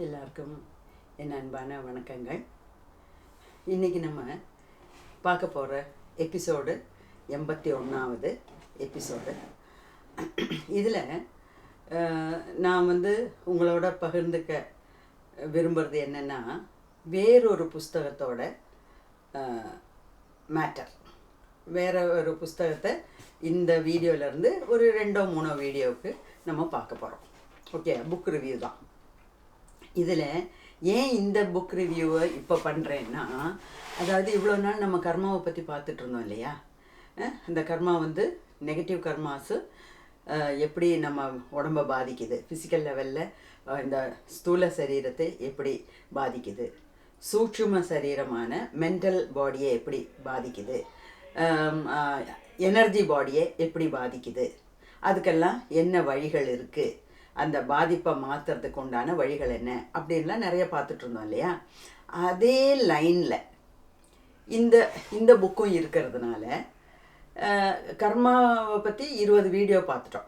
எல்லாருக்கும் என் அன்பான வணக்கங்கள். இன்றைக்கி நம்ம பார்க்க போகிற எபிசோடு 81வது எபிசோடு. இதில் நான் உங்களோட பகிர்ந்துக்க விரும்புகிறது என்னென்னா, வேறொரு புஸ்தகத்தோட மேட்டர். வேறு ஒரு புஸ்தகத்தை இந்த வீடியோவிலேருந்து ஒரு 2-3 வீடியோவுக்கு நம்ம பார்க்க போகிறோம். ஓகே, புக் ரிவ்யூ தான். இதில் ஏன் இந்த புக் ரிவ்யூவை இப்போ பண்ணுறேன்னா, அதாவது இவ்வளோ நாள் நம்ம கர்மாவை பற்றி பார்த்துட்டு இருந்தோம் இல்லையா. இந்த கர்மா நெகட்டிவ் கர்மாஸு எப்படி நம்ம உடம்பை பாதிக்குது, ஃபிசிக்கல் லெவலில் இந்த ஸ்தூல சரீரத்தை எப்படி பாதிக்குது, சூட்சும சரீரமான மென்டல் பாடியை எப்படி பாதிக்குது, எனர்ஜி பாடியை எப்படி பாதிக்குது, அதுக்கெல்லாம் என்ன வழிகள் இருக்குது, அந்த பாதிப்பை மாற்றுறதுக்கு உண்டான வழிகள் என்ன அப்படின்லாம் நிறைய பார்த்துட்டு இருந்தோம் இல்லையா. அதே லைனில் இந்த இந்த புக்கும் இருக்கிறதுனால கர்மாவை பற்றி 20 வீடியோ பார்த்துட்டோம்.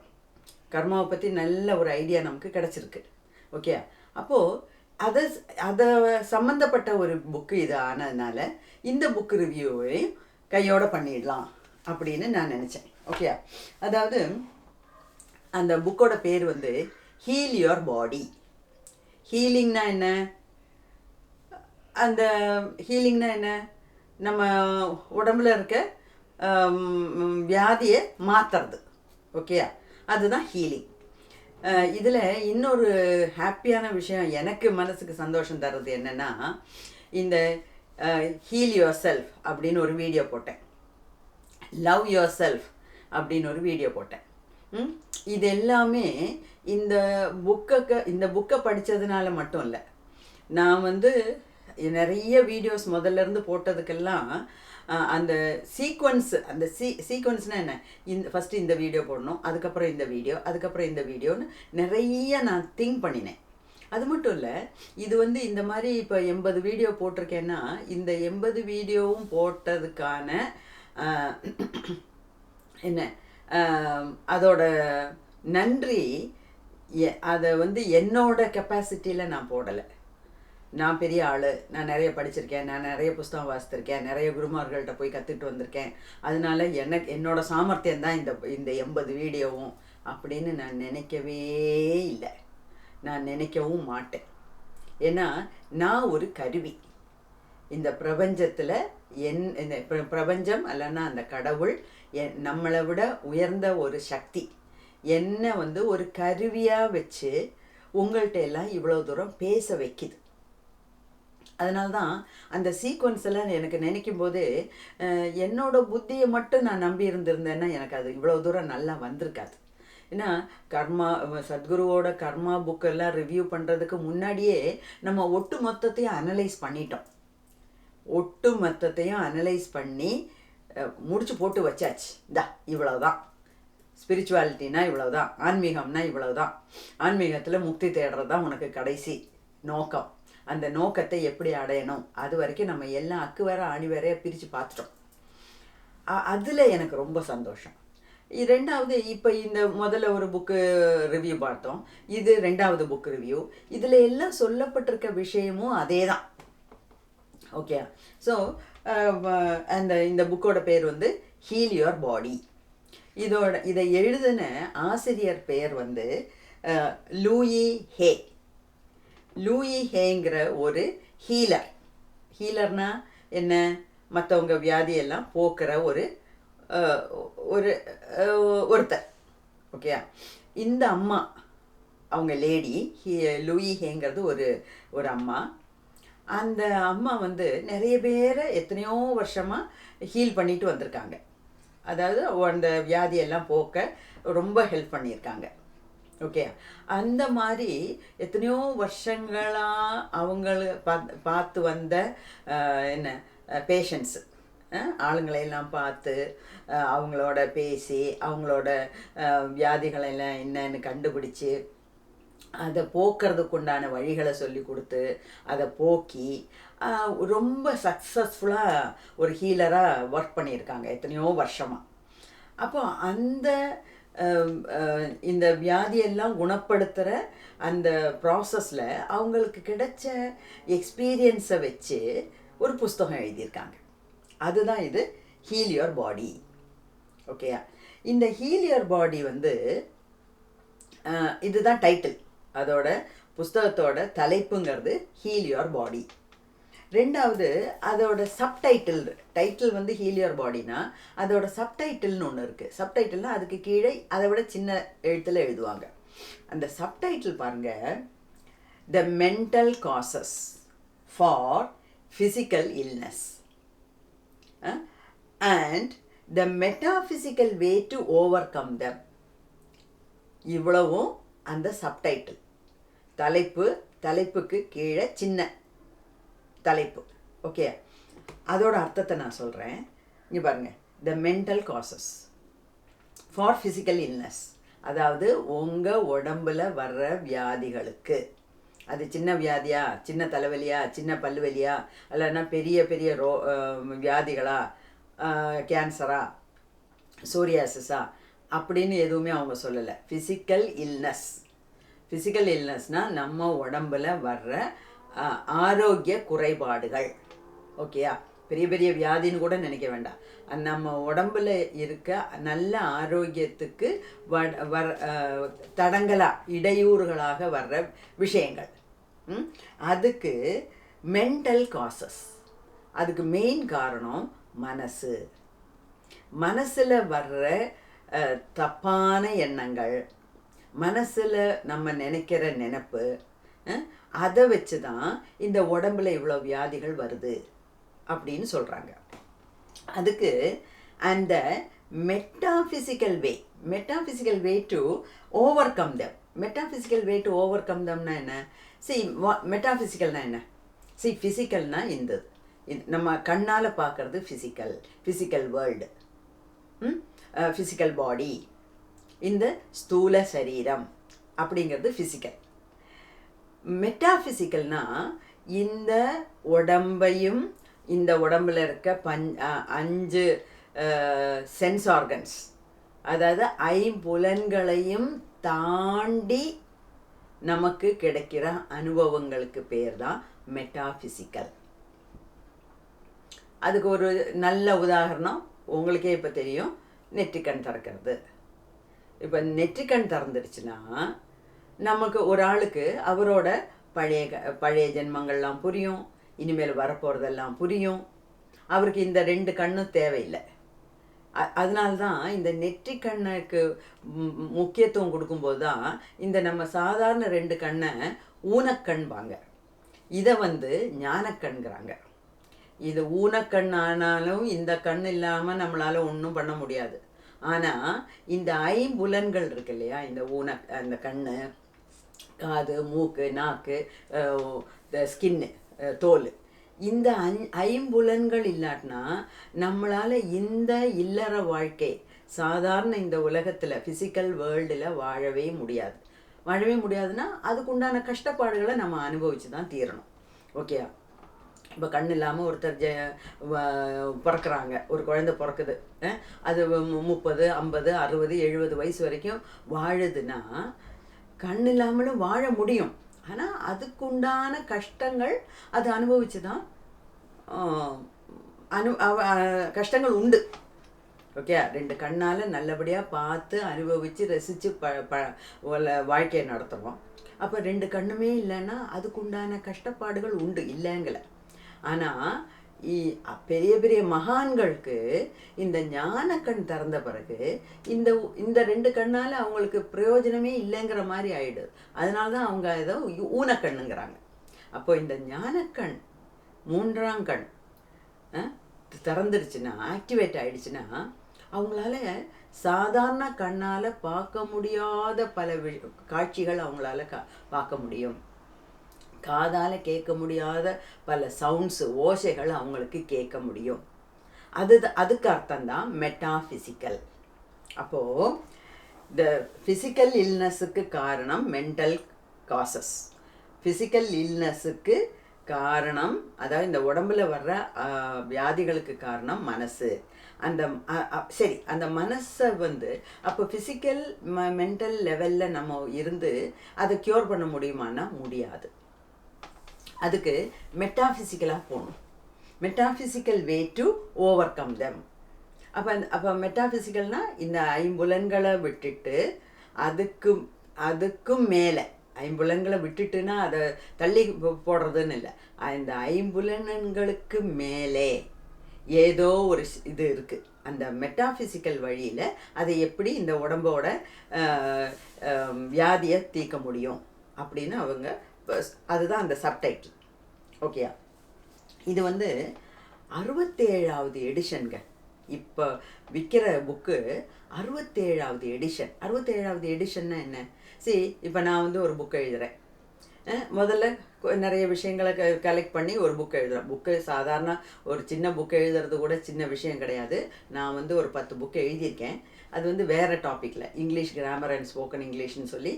கர்மாவை பற்றி நல்ல ஒரு ஐடியா நமக்கு கிடச்சிருக்கு. ஓகே, அப்போது அதை சம்மந்தப்பட்ட ஒரு புக்கு இது ஆனதுனால இந்த புக்கு ரிவ்யூவையும் கையோடு பண்ணிடலாம் அப்படின்னு நான் நினச்சேன். ஓகே, அதாவது அந்த புக்கோட பேர் ஹீல் யுவர் பாடி. ஹீலிங்னா என்ன? அந்த ஹீலிங்னா என்ன? நம்ம உடம்புல இருக்க வியாதியை மாற்றுறது. ஓகே, அதுதான் ஹீலிங். இதில் இன்னொரு ஹாப்பியான விஷயம், எனக்கு மனசுக்கு சந்தோஷம் தர்றது என்னென்னா, இந்த ஹீல் யுவர் செல்ஃப் அப்படின்னு ஒரு வீடியோ போட்டேன், லவ் யுவர் செல்ஃப் அப்படின்னு ஒரு வீடியோ போட்டேன். இது எல்லாமே இந்த புக்கை படித்ததுனால மட்டும் இல்லை. நான் நிறைய வீடியோஸ் முதல்லேருந்து போட்டதுக்கெல்லாம் அந்த சீக்வன்ஸ், அந்த சீக்வன்ஸ்னால் என்ன, ஃபஸ்ட்டு இந்த வீடியோ போடணும், அதுக்கப்புறம் இந்த வீடியோ, அதுக்கப்புறம் இந்த வீடியோன்னு நிறைய நான் திங்க் பண்ணினேன். அது மட்டும் இல்லை, இது இந்த மாதிரி இப்போ 80 வீடியோ போட்டிருக்கேன்னா, இந்த 80 வீடியோவும் போட்டதுக்கான என்ன அதோட நன்றி, அதை என்னோட கெப்பாசிட்டியில் நான் போடலை. நான் பெரிய ஆள், நான் நிறைய படிச்சிருக்கேன், நான் நிறைய புஸ்தகம் வாசித்திருக்கேன், நிறைய குருமார்கள்ட்ட போய் கற்றுக்கிட்டு வந்திருக்கேன், அதனால என்னோட சாமர்த்தியம் தான் இந்த 80 வீடியோவும் அப்படின்னு நான் நினைக்கவே இல்லை. நான் நினைக்கவும் மாட்டேன். ஏன்னா நான் ஒரு கருவி. இந்த பிரபஞ்சத்தில் இந்த பிரபஞ்சம் அல்லனா அந்த கடவுள் நம்மளை விட உயர்ந்த ஒரு சக்தி என்னை ஒரு கருவியாக வச்சு உங்கள்கிட்ட எல்லாம் இவ்வளோ தூரம் பேச வைக்குது. அதனால்தான் அந்த சீக்வன்ஸ் எல்லாம் எனக்கு நினைக்கும் போது என்னோட புத்தியை மட்டும் நான் நம்பி இருந்திருந்தேன்னா எனக்கு அது இவ்வளோ தூரம் நல்லா வந்திருக்காது. ஏன்னா சத்குருவோட கர்மா புக்கெல்லாம் ரிவ்யூ பண்ணுறதுக்கு முன்னாடியே நம்ம ஒட்டு மொத்தத்தையும் அனலைஸ் பண்ணிட்டோம். ஒட்டு மொத்தத்தையும் அனலைஸ் பண்ணி முடிச்சு போட்டு வச்சாச்சு. இவ்வளவுதான் ஸ்பிரிச்சுவாலிட்டினா, இவ்வளவுதான் ஆன்மீகம்னா, இவ்வளவுதான் ஆன்மீகத்தில் முக்தி தேடுறது தான் உனக்கு கடைசி நோக்கம். அந்த நோக்கத்தை எப்படி அடையணும், அது வரைக்கும் நம்ம எல்லாம் அக்கு வேற ஆணி வேறைய பிரித்து பார்த்துட்டோம். அதில் எனக்கு ரொம்ப சந்தோஷம். ரெண்டாவது, இப்போ இந்த முதல்ல ஒரு புக்கு ரிவ்யூ பார்த்தோம், இது 2வது புக் ரிவ்யூ. இதில் எல்லாம் சொல்லப்பட்டிருக்க விஷயமும் அதே தான். ஓகே, ஸோ இந்த புக்கோட பேர் ஹீல் யுவர் பாடி. இதை எழுதின ஆசிரியர் பெயர் லூயி ஹே. லூயி ஹேங்கிற ஒரு ஹீலர். ஹீலர்னா என்ன? மற்றவங்க வியாதியெல்லாம் போக்குற ஒருத்தர். ஓகே, இந்த அம்மா, அவங்க லேடி லூயி ஹேங்கிறது ஒரு அம்மா. அந்த அம்மா நிறைய பேரை எத்தனையோ வருஷமாக ஹீல் பண்ணிட்டு வந்திருக்காங்க. அதாவது அந்த வியாதியெல்லாம் போக்க ரொம்ப ஹெல்ப் பண்ணியிருக்காங்க. ஓகே, அந்த மாதிரி எத்தனையோ வருஷங்களாக அவங்கள பார்த்து வந்த பேஷண்ட்ஸு, ஆளுங்களையெல்லாம் பார்த்து அவங்களோட பேசி அவங்களோட வியாதிகளெல்லாம் என்னன்னு கண்டுபிடிச்சி அதை போக்குறதுக்கு உண்டான வழிகளை சொல்லி கொடுத்து அதை போக்கி ரொம்ப சக்ஸஸ்ஃபுல்லாக ஒரு ஹீலராக ஒர்க் பண்ணியிருக்காங்க எத்தனையோ வருஷமாக. அப்போ அந்த இந்த வியாதியெல்லாம் குணப்படுத்துகிற அந்த ப்ராசஸில் அவங்களுக்கு கிடைச்ச எக்ஸ்பீரியன்ஸை வச்சு ஒரு புஸ்தகம் எழுதியிருக்காங்க. அதுதான் இது ஹீல் யுவர் பாடி. ஓகேயா? இந்த ஹீல் யுவர் பாடி வந்து இதுதான் டைட்டில். அதோட புஸ்தகத்தோட தலைப்புங்கிறது ஹீல் யுவர் பாடி. ரெண்டாவது அதோட டைட்டில் வந்து ஹீல் யுவர் பாடினா அதோட சப்டைட்டில்னு ஒன்று இருக்குது. சப்டைட்டில்னால் அதுக்கு கீழே அதை விட சின்ன எழுத்தில் எழுதுவாங்க. அந்த சப்டைட்டில் பாருங்கள், the mental causes for physical illness and the metaphysical way to overcome them. இவ்வளவும் அந்த சப்டைட்டில். தலைப்புக்கு கீழே சின்ன தலைப்பு. ஓகே, அதோட அர்த்தத்தை நான் சொல்கிறேன். இங்கே பாருங்கள், the mental causes for physical illness, அதாவது உங்கள் உடம்பில் வர்ற வியாதிகளுக்கு, அது சின்ன வியாதியா, சின்ன தலைவலியா, சின்ன பல்வலியா, இல்லைன்னா பெரிய பெரிய வியாதிகளா, கேன்சரா, சோரியாசிஸா அப்படின்னு எதுவுமே அவங்க சொல்லலை. ஃபிசிக்கல் இல்னஸ்னால் நம்ம உடம்பில் வர்ற ஆரோக்கிய குறைபாடுகள். ஓகேயா? பெரிய பெரிய வியாதின்னு கூட நினைக்க வேண்டாம். நம்ம உடம்புல இருக்க நல்ல ஆரோக்கியத்துக்கு இடையூறுகளாக வர்ற விஷயங்கள். அதுக்கு மென்டல் காசஸ். அதுக்கு மெயின் காரணம் மனசில் வர்ற தப்பான எண்ணங்கள், மனசில் நம்ம நினைக்கிற நினைப்பு, அதை வச்சு தான் இந்த உடம்புல இவ்வளோ வியாதிகள் வருது அப்படின்னு சொல்கிறாங்க. அதுக்கு அந்த metaphysical way to overcome தம்னா என்ன? மெட்டாஃபிசிக்கல்னா என்ன? ஃபிசிக்கல்னா இந்த நம்ம கண்ணால் பார்க்கறது ஃபிசிக்கல் வேர்ல்டு, ஃபிசிக்கல் பாடி, இந்த ஸ்தூல சரீரம் அப்படிங்கிறது ஃபிசிக்கல். மெட்டாஃபிசிக்கல்னா இந்த உடம்பையும் இந்த உடம்பில் இருக்க 5 சென்ஸ் ஆர்கன்ஸ், அதாவது ஐம்புலன்களையும் தாண்டி நமக்கு கிடைக்கிற அனுபவங்களுக்கு பேர் தான் மெட்டாஃபிசிக்கல். அதுக்கு ஒரு நல்ல உதாரணம் உங்களுக்கே இப்போ தெரியும், நெற்றிக்கண் திறக்கிறது. இப்போ நெற்றிக்கண் திறந்துடுச்சுன்னா நமக்கு ஒரு ஆளுக்கு அவரோட பழைய ஜென்மங்கள்லாம் புரியும், இனிமேல் வரப்போகிறதெல்லாம் புரியும். அவருக்கு இந்த 2 கண்ணும் தேவையில்லை. அதனால்தான் இந்த நெற்றிக்கண்ணுக்கு முக்கியத்துவம் கொடுக்கும்போது தான் இந்த நம்ம சாதாரண 2 கண்ணை ஊனக்கண்பாங்க, இதை வந்து ஞானக்கண்கிறாங்க. இது ஊனக்கண் ஆனாலும் இந்த கண் இல்லாமல் நம்மளால் ஒன்றும் பண்ண முடியாது. ஆனால் இந்த ஐம்புலன்கள் இருக்கு இல்லையா, இந்த அந்த கண், காது, மூக்கு, நாக்கு, ஸ்கின்னு, தோல், இந்த ஐம்புலன்கள் இல்லாட்டினா நம்மளால் இந்த இல்லற வாழ்க்கை, சாதாரண இந்த உலகத்தில் ஃபிசிக்கல் வேர்ல்டில் வாழவே முடியாதுன்னா அதுக்குண்டான கஷ்டப்பாடுகளை நம்ம அனுபவித்து தான் தீரணும். ஓகே, இப்போ கண் இல்லாமல் ஒருத்தர் பிறக்கிறாங்க, ஒரு குழந்தை பிறக்குது, அது 30, 50, 60, 70 வயசு வரைக்கும் வாழுதுன்னா கண் இல்லாமலும் வாழ முடியும். ஆனால் அதுக்குண்டான கஷ்டங்கள் அது அனுபவித்து தான் கஷ்டங்கள் உண்டு. ஓகே, 2 கண்ணால் நல்லபடியாக பார்த்து அனுபவித்து ரசித்து வாழ்க்கையை நடத்துகிறோம். அப்போ 2 கண்ணுமே இல்லைன்னா அதுக்குண்டான கஷ்டப்பாடுகள் உண்டு, இல்லைங்கலை. ஆனால் பெரிய பெரிய மகான்களுக்கு இந்த ஞானக்கண் திறந்த பிறகு இந்த 2 கண்ணால் அவங்களுக்கு பிரயோஜனமே இல்லைங்கிற மாதிரி ஆயிடுது. அதனால தான் அவங்க ஏதோ ஊனக்கண்ணுங்கிறாங்க. அப்போ இந்த ஞானக்கண், 3ஆம் கண் திறந்துருச்சுன்னா, ஆக்டிவேட் ஆயிடுச்சுன்னா அவங்களால சாதாரண கண்ணால் பார்க்க முடியாத பல காட்சிகள் அவங்களால பார்க்க முடியும். காதால் கேட்க முடியாத பல சவுண்ட்ஸு, ஓசைகள் அவங்களுக்கு கேட்க முடியும். அதுக்கு அர்த்தம்தான் மெட்டாஃபிசிக்கல். அப்போது இந்த ஃபிசிக்கல் இல்னஸுக்கு காரணம் மென்டல் காசஸ். ஃபிசிக்கல் இல்னஸுக்கு காரணம், அதாவது இந்த உடம்புல வர்ற வியாதிகளுக்கு காரணம் மனசு. அந்த சரி அந்த மனசை வந்து அப்போ ஃபிசிக்கல் மென்டல் லெவலில் நம்ம இருந்து அதை க்யூர் பண்ண முடியுமான்னா முடியாது. அதுக்கு மெட்டாஃபிசிக்கலாக போகணும். Metaphysical way to over come them. அப்போ மெட்டாஃபிசிக்கல்னால் இந்த ஐம்புலன்களை விட்டுட்டு அதுக்கும் மேலே, ஐம்புலன்களை விட்டுட்டுன்னா அதை தள்ளி போடுறதுன்னு இல்லை, இந்த ஐம்புலன்களுக்கு மேலே ஏதோ ஒரு இது இருக்குது. அந்த மெட்டாஃபிசிக்கல் வழியில் அதை எப்படி இந்த உடம்போட வியாதியை தீர்க்க முடியும் அப்படின்னு அவங்க, அதுதான் அந்த சப்டைட்டில். ஓகேயா? இது வந்து 67வது எடிஷனுங்க. இப்போ விற்கிற புக்கு 67வது எடிஷன். 67வது எடிஷன்னா என்ன? சரி, இப்போ நான் வந்து ஒரு புக்கை எழுதுகிறேன். முதல்ல நிறைய விஷயங்களை கலெக்ட் பண்ணி ஒரு புக்கை எழுதுகிறேன். புக்கு சாதாரண ஒரு சின்ன புக்கை எழுதுறது கூட சின்ன விஷயம் கிடையாது. நான் வந்து ஒரு 10 புக்கு எழுதியிருக்கேன். அது வந்து வேறு டாப்பிக்கில் இங்கிலீஷ் கிராமர் அண்ட் ஸ்போக்கன் இங்கிலீஷ்னு சொல்லி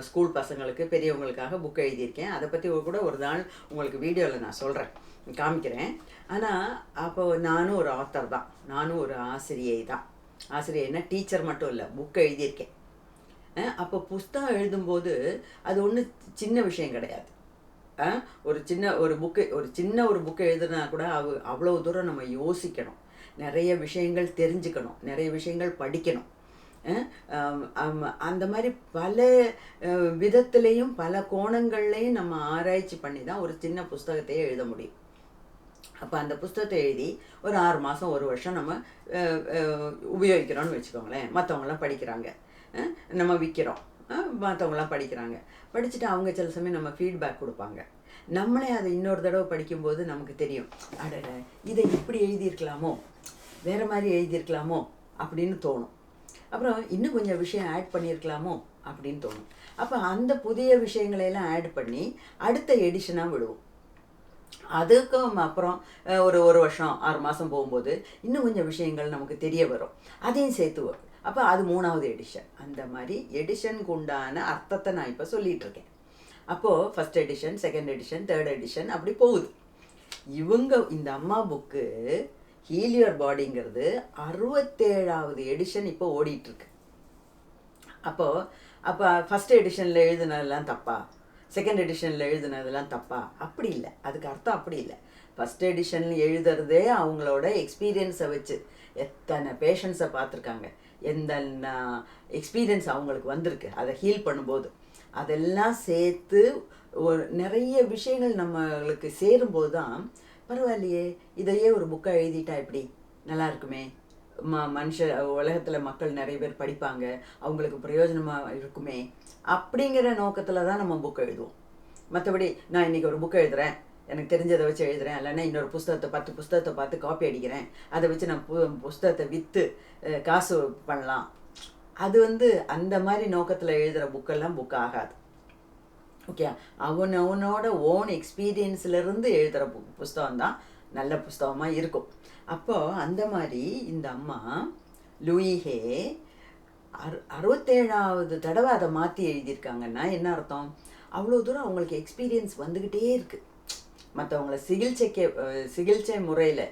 ஸ்கூல் பசங்களுக்கு பெரியவங்களுக்காக புக்கு எழுதியிருக்கேன். அதை பற்றி கூட ஒரு நாள் உங்களுக்கு வீடியோவில் நான் சொல்கிறேன், காமிக்கிறேன். ஆனால் அப்போது நானும் ஒரு ஆத்தர் தான், நானும் ஒரு ஆசிரியை தான். ஆசிரியைன்னா டீச்சர் மட்டும் இல்லை, புக்கு எழுதியிருக்கேன். அப்போ புஸ்தகம் எழுதும்போது அது ஒன்றும் சின்ன விஷயம் கிடையாது. ஒரு சின்ன ஒரு புக்கு எழுதுனா கூட அவ்வளோ தூரம் நம்ம யோசிக்கணும், நிறைய விஷயங்கள் தெரிஞ்சுக்கணும், நிறைய விஷயங்கள் படிக்கணும். அந்த மாதிரி பல விதத்துலேயும் பல கோணங்கள்லேயும் நம்ம ஆராய்ச்சி பண்ணி தான் ஒரு சின்ன புஸ்தகத்தையே எழுத முடியும். அப்போ அந்த புஸ்தகத்தை எழுதி ஒரு 6 மாதம் 1 வருஷம் நம்ம உபயோகிக்கிறோன்னு வச்சுக்கோங்களேன். மற்றவங்களாம் படிக்கிறாங்க, நம்ம விற்கிறோம், மற்றவங்களாம் படிக்கிறாங்க. படிச்சுட்டு அவங்க சில சமயம் நம்ம ஃபீட்பேக் கொடுப்பாங்க. நம்மளே அதை இன்னொரு தடவை படிக்கும்போது நமக்கு தெரியும், அடட இதை இப்படி எழுதியிருக்கலாமோ, வேறு மாதிரி எழுதியிருக்கலாமோ அப்படின்னு தோணும். அப்புறம் இன்னும் கொஞ்சம் விஷயம் ஆட் பண்ணியிருக்கலாமோ அப்படின்னு தோணும். அப்போ அந்த புதிய விஷயங்களையெல்லாம் ஆட் பண்ணி அடுத்த எடிஷனாக விடுவோம். அதுக்கும் அப்புறம் ஒரு வருஷம் 6 மாதம் போகும்போது இன்னும் கொஞ்சம் விஷயங்கள் நமக்கு தெரிய வரும், அதையும் சேர்த்து வரும். அப்போ அது 3வது எடிஷன். அந்த மாதிரி எடிஷனுக்கு உண்டான அர்த்தத்தை நான் இப்போ சொல்லிகிட்டு இருக்கேன். அப்போது first edition, second edition, third edition அப்படி போகுது. இந்த அம்மா புக்கு ஹீல் யுவர் பாடிங்கிறது 67வது எடிஷன் இப்போ ஓடிட்டுருக்கு. அப்போ ஃபஸ்ட் எடிஷனில் எழுதுனதெல்லாம் தப்பா, செகண்ட் எடிஷனில் எழுதுனதெல்லாம் தப்பா? அப்படி இல்லை, அதுக்கு அர்த்தம் அப்படி இல்லை. ஃபஸ்ட் எடிஷனில் எழுதுறதே அவங்களோட எக்ஸ்பீரியன்ஸை வச்சு, எத்தனை பேஷண்ட்ஸை பார்த்துருக்காங்க, எந்த எக்ஸ்பீரியன்ஸ் அவங்களுக்கு வந்திருக்கு அதை ஹீல் பண்ணும்போது, அதெல்லாம் சேர்த்து நிறைய விஷயங்கள் நம்மளுக்கு சேரும்போது தான் பரவாயில்லையே, இதையே ஒரு புக்கை எழுதிட்டா எப்படி நல்லா இருக்குமே, உலகத்தில் மக்கள் நிறைய பேர் படிப்பாங்க, அவங்களுக்கு பிரயோஜனமாக இருக்குமே அப்படிங்கிற நோக்கத்தில் தான் நம்ம புக்கை எழுதுவோம். மற்றபடி நான் இன்றைக்கி ஒரு புக்கை எழுதுகிறேன், எனக்கு தெரிஞ்சதை வச்சு எழுதுகிறேன், இல்லைன்னா இன்னொரு புஸ்தகத்தை 10 புஸ்தகத்தை பார்த்து காப்பி அடிக்கிறேன், அதை வச்சு நான் புஸ்தகத்தை விற்று காசு பண்ணலாம், அது வந்து அந்த மாதிரி நோக்கத்தில் எழுதுகிற புக்கெல்லாம் புக் ஆகாது. ஓகே, அவனோட ஓன் எக்ஸ்பீரியன்ஸ்லேருந்து எழுதுகிற புஸ்தகம் தான் நல்ல புஸ்தகமாக இருக்கும். அப்போது அந்த மாதிரி இந்த அம்மா லூயி ஹே 67வது தடவை அதை மாற்றி எழுதியிருக்காங்கன்னா என்ன அர்த்தம்? அவ்வளோ தூரம் அவங்களுக்கு எக்ஸ்பீரியன்ஸ் வந்துக்கிட்டே இருக்குது. மற்றவங்கள சிகிச்சை முறையில்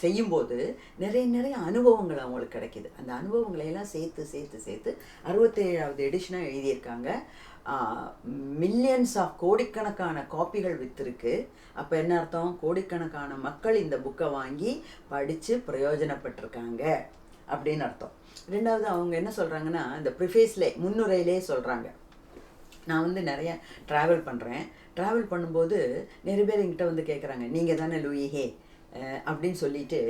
செய்யும்போது நிறைய அனுபவங்கள் அவங்களுக்கு கிடைக்கிது. அந்த அனுபவங்களையெல்லாம் சேர்த்து 67வது எடிஷனாக எழுதியிருக்காங்க. மில்லியன்ஸ் ஆஃப் கோடிக்கணக்கான காப்பிகள் விற்றுருக்கு. அப்போ என்ன அர்த்தம்? கோடிக்கணக்கான மக்கள் இந்த புக்கை வாங்கி படித்து பிரயோஜனப்பட்டிருக்காங்க அப்படின்னு அர்த்தம். ரெண்டாவது அவங்க என்ன சொல்கிறாங்கன்னா, இந்த ப்ரிஃபேஸ்லே முன்னுரையிலே சொல்கிறாங்க, நான் வந்து நிறைய ட்ராவல் பண்ணுறேன், ட்ராவல் பண்ணும்போது நிறைய பேர் என்கிட்ட வந்து கேட்குறாங்க, நீங்கள் தானே லூயி ஹே அப்படின்னு சொல்லிட்டு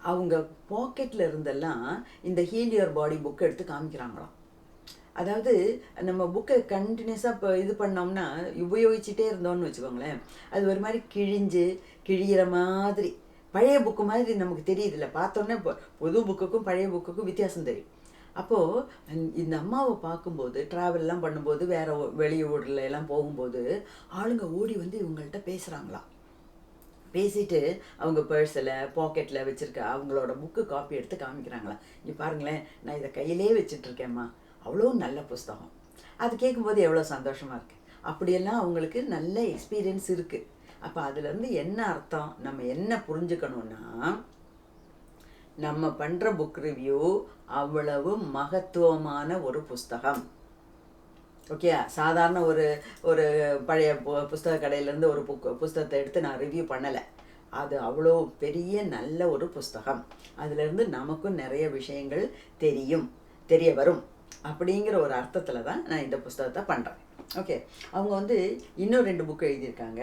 அவங்க பாக்கெட்டில் இருந்தெல்லாம் இந்த ஹீல் யுவர் பாடி புக்கை எடுத்து காமிக்கிறாங்களாம். அதாவது நம்ம புக்கை கண்டினியூஸாக இப்போ இது பண்ணோம்னா உபயோகிச்சுட்டே இருந்தோம்னு வச்சுக்கோங்களேன், அது ஒரு மாதிரி கிழிகிற மாதிரி பழைய புக்கு மாதிரி நமக்கு தெரியுதில்ல, பார்த்தோன்னே இப்போ புது புக்குக்கும் பழைய புக்குக்கும் வித்தியாசம் தெரியும். அப்போது இந்த அம்மாவை பார்க்கும்போது ட்ராவல்லாம் பண்ணும்போது வேறு வெளியூரில் எல்லாம் போகும்போது ஆளுங்க ஓடி வந்து இவங்கள்ட்ட பேசுகிறாங்களாம். பேசிட்டு அவங்க பர்ஸில் பாக்கெட்டில் வச்சுருக்க அவங்களோட புக்கு காப்பி எடுத்து காமிக்கிறாங்களாம். இங்கே பாருங்களேன், நான் இதை கையிலே வச்சிட்ருக்கேம்மா, அவ்வளோ நல்ல புஸ்தகம். அது கேட்கும்போது எவ்வளோ சந்தோஷமாக இருக்குது. அப்படியெல்லாம் அவங்களுக்கு நல்ல எக்ஸ்பீரியன்ஸ் இருக்குது. அப்போ அதுலேருந்து என்ன அர்த்தம், நம்ம என்ன புரிஞ்சுக்கணுன்னா, நம்ம பண்ணுற புக் ரிவ்யூ அவ்வளவு மகத்துவமான ஒரு புஸ்தகம். ஓகே, சாதாரண ஒரு ஒரு பழைய புஸ்தக கடையிலேருந்து ஒரு புஸ்தகத்தை எடுத்து நான் ரிவ்யூ பண்ணலை. அது அவ்வளோ பெரிய நல்ல ஒரு புஸ்தகம். அதிலிருந்து நமக்கும் நிறைய விஷயங்கள் தெரிய வரும் அப்படிங்கிற ஒரு அர்த்தத்தில் தான் நான் இந்த புஸ்தகத்தை பண்ணுறேன். ஓகே, அவங்க வந்து இன்னும் 2 புக்கு எழுதியிருக்காங்க.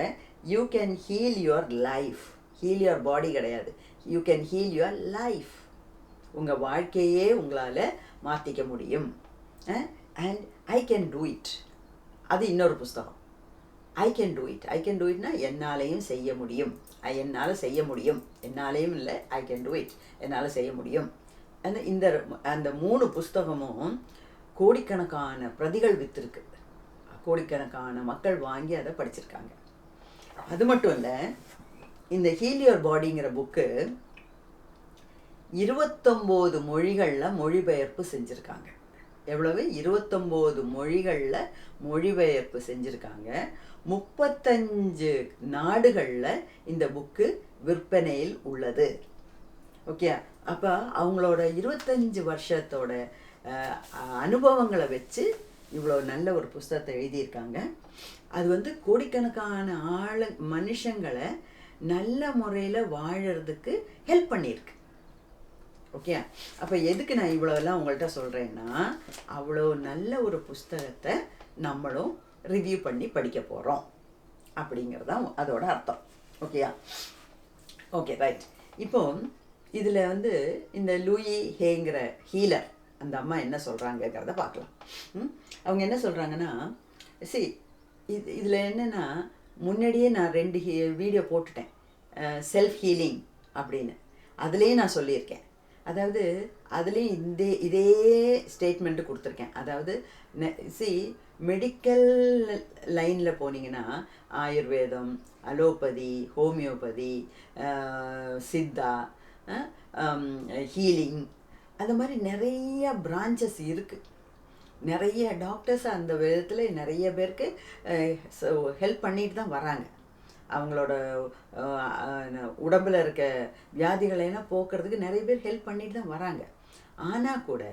You can heal your life. Heal your body கிடையாது, you can heal your life. உங்கள் வாழ்க்கையே உங்களால் மாற்றிக்க முடியும். And I can do it, அது இன்னொரு புஸ்தகம். I can do it, I can do இட்னா என்னாலேயும் செய்ய முடியும், என்னால் செய்ய முடியும், என்னாலேயும் இல்லை, ஐ கேன் டூ இட், என்னால் செய்ய முடியும். அந்த 3 புஸ்தகமும் கோடிக்கணக்கான பிரதிகள் விற்றுருக்கு. கோடிக்கணக்கான மக்கள் வாங்கி அதை படிச்சிருக்காங்க. அது மட்டும் இல்லை, இந்த ஹீல் யுவர் பாடிங்கிற புக்கு 29 மொழிகளில் மொழிபெயர்ப்பு செஞ்சுருக்காங்க. எவ்வளவு? 29 மொழிகளில் மொழிபெயர்ப்பு செஞ்சுருக்காங்க. 35 நாடுகளில் இந்த புக்கு விற்பனையில் உள்ளது. ஓகே, அப்போ அவங்களோட 25 வருஷத்தோட அனுபவங்களை வச்சு இவ்வளோ நல்ல ஒரு புஸ்தகத்தை எழுதியிருக்காங்க. அது வந்து கோடிக்கணக்கான மனுஷங்களை நல்ல முறையில் வாழறதுக்கு ஹெல்ப் பண்ணியிருக்கு. ஓகே, அப்போ எதுக்கு நான் இவ்வளோலாம் உங்கள்கிட்ட சொல்கிறேன்னா, அவ்வளோ நல்ல ஒரு புஸ்தகத்தை நம்மளும் ரிவ்யூ பண்ணி படிக்க போகிறோம் அப்படிங்கிறது தான் அதோட அர்த்தம். ஓகேயா? Okay, right. இப்போ இதில் வந்து இந்த லூயி ஹேங்கிற ஹீலர் அந்த அம்மா என்ன சொல்கிறாங்கங்கிறத பார்க்கலாம். அவங்க என்ன சொல்கிறாங்கன்னா, இதில் என்னென்னா, முன்னாடியே நான் 2 வீடியோ போட்டுட்டேன், செல்ஃப் ஹீலிங் அப்படின்னு. அதுலேயும் நான் சொல்லியிருக்கேன். அதாவது அதுலேயும் இதே ஸ்டேட்மெண்ட்டு கொடுத்துருக்கேன். அதாவது மெடிக்கல் லைனில் போனீங்கன்னா ஆயுர்வேதம், அலோபதி, ஹோமியோபதி, சித்தா, ஹீலிங், அந்த மாதிரி நிறைய பிரான்ச்சஸ் இருக்குது. நிறைய டாக்டர்ஸ் அந்த விதத்தில் நிறைய பேருக்கு ஹெல்ப் பண்ணிட்டு தான் வராங்க. அவங்களோட உடம்பில் இருக்க வியாதிகளையெல்லாம் போக்குறதுக்கு நிறைய பேர் ஹெல்ப் பண்ணிட்டு தான் வராங்க. ஆனால் கூட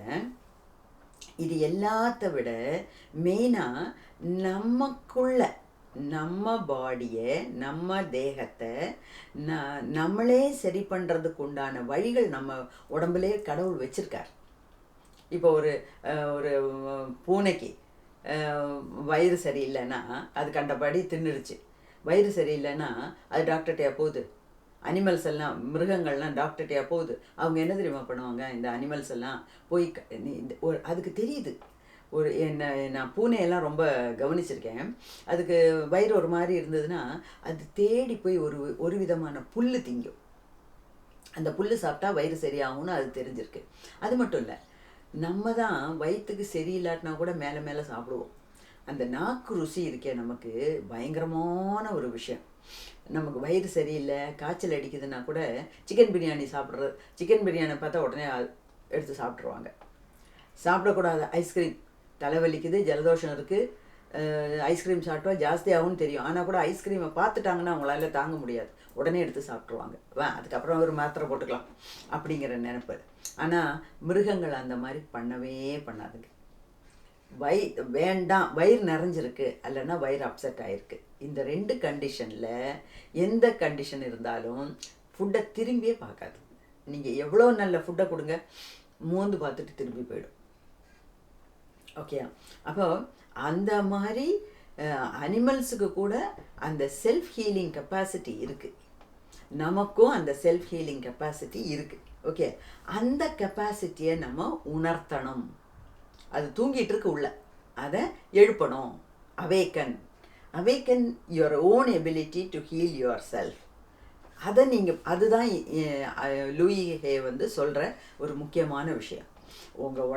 இது எல்லாத்த விட மெயினாக நமக்குள்ள, நம்ம பாடியை, நம்ம தேகத்தை நம்மளே சரி பண்ணுறதுக்கு உண்டான வழிகள் நம்ம உடம்புலே கடவுள் வச்சுருக்கார். இப்போ ஒரு பூனைக்கு வயிறு சரியில்லைன்னா அது கண்டபடி தின்னுடுச்சு. வயிறு சரியில்லைன்னா அது டாக்டர்கிட்டயா போகுது? அனிமல்ஸ் எல்லாம், மிருகங்கள்லாம் டாக்டர்கிட்டயா போகுது? அவங்க என்ன தெரியுமா பண்ணுவாங்க? இந்த அனிமல்ஸ் எல்லாம் போய் அதுக்கு தெரியுது. நான் பூனையெல்லாம் ரொம்ப கவனிச்சிருக்கேன். அதுக்கு வயிறு ஒரு மாதிரி இருந்ததுன்னா அது தேடி போய் ஒரு விதமான புல் திங்கும். அந்த புல் சாப்பிட்டா வயிறு சரியாகும்னு அது தெரிஞ்சிருக்கு. அது மட்டும் இல்லை, நம்ம தான் வயிற்றுக்கு சரியில்லாட்டினா கூட மேலே மேலே சாப்பிடுவோம். அந்த நாக்கு ருசி இருக்கே நமக்கு பயங்கரமான ஒரு விஷயம். நமக்கு வயிறு சரியில்லை, காய்ச்சல் அடிக்குதுன்னா கூட சிக்கன் பிரியாணி சாப்பிட்றது, சிக்கன் பிரியாணி பார்த்தா உடனே எடுத்து சாப்பிட்ருவாங்க. சாப்பிடக்கூடாது ஐஸ்கிரீம், தலைவலிக்குது, ஜலதோஷம் இருக்குது, ஐஸ்கிரீம் சாப்பிட்டா ஜாஸ்தியாகும்னு தெரியும். ஆனால் கூட ஐஸ்கிரீமை பார்த்துட்டாங்கன்னா அவங்களால தாங்க முடியாது, உடனே எடுத்து சாப்பிட்ருவாங்க. அதுக்கப்புறம் ஒரு மாத்திரை போட்டுக்கலாம் அப்படிங்கிற நினைப்பு. ஆனால் மிருகங்கள் அந்த மாதிரி பண்ணவே பண்ணாதுங்க. வேண்டாம், வயிறு நிறைஞ்சிருக்கு, இல்லைன்னா வயிறு அப்செட் ஆகிருக்கு. இந்த 2 கண்டிஷனில் எந்த கண்டிஷன் இருந்தாலும் ஃபுட்டை திரும்பியே பார்க்காது. நீங்கள் எவ்வளோ நல்ல ஃபுட்டை கொடுங்க, மோந்து பார்த்துட்டு திரும்பி போயிடும். ஓகே, அப்போ அந்த மாதிரி அனிமல்ஸுக்கு கூட அந்த செல்ஃப் ஹீலிங் கெப்பாசிட்டி இருக்குது. நமக்கும் அந்த செல்ஃப் ஹீலிங் கெப்பாசிட்டி இருக்குது. ஓகே, அந்த கெப்பாசிட்டியை நம்ம உணர்த்தணும். அது தூங்கிட்டு இருக்கு உள்ள, அதை எழுப்பணும். Awaken your own ability to heal your self. அதை அதுதான் லூயி ஹே வந்து சொல்கிற ஒரு முக்கியமான விஷயம். உங்கள்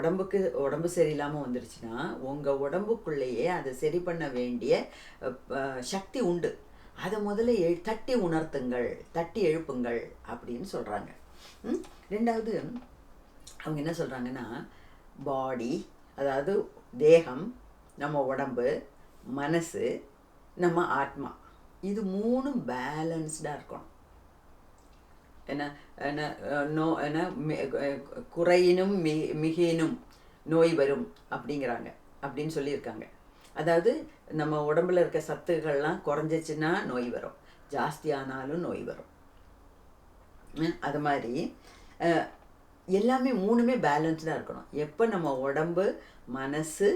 உடம்பு சரியில்லாமல் வந்துடுச்சுன்னா உங்கள் உடம்புக்குள்ளேயே அதை சரி பண்ண வேண்டிய சக்தி உண்டு. அதை முதல்ல தட்டி உணர்த்துங்கள், தட்டி எழுப்புங்கள் அப்படின்னு சொல்கிறாங்க. 2வது அவங்க என்ன சொல்கிறாங்கன்னா, பாடி, அதாவது தேகம், நம்ம உடம்பு, மனசு, நம்ம ஆத்மா, இது 3 பேலன்ஸ்டாக இருக்கணும். என்ன என்ன நோ என்ன குறையினும் மிகினும் நோய் வரும் அப்படிங்கிறாங்க, அப்படின்னு சொல்லியிருக்காங்க. அதாவது நம்ம உடம்புல இருக்க சத்துக்கள்லாம் குறைஞ்சிச்சுன்னா நோய் வரும், ஜாஸ்தியானாலும் நோய் வரும். அது மாதிரி எல்லாமே மூணுமே பேலன்ஸ்டாக இருக்கணும். எப்போ நம்ம உடம்பு, மனசு,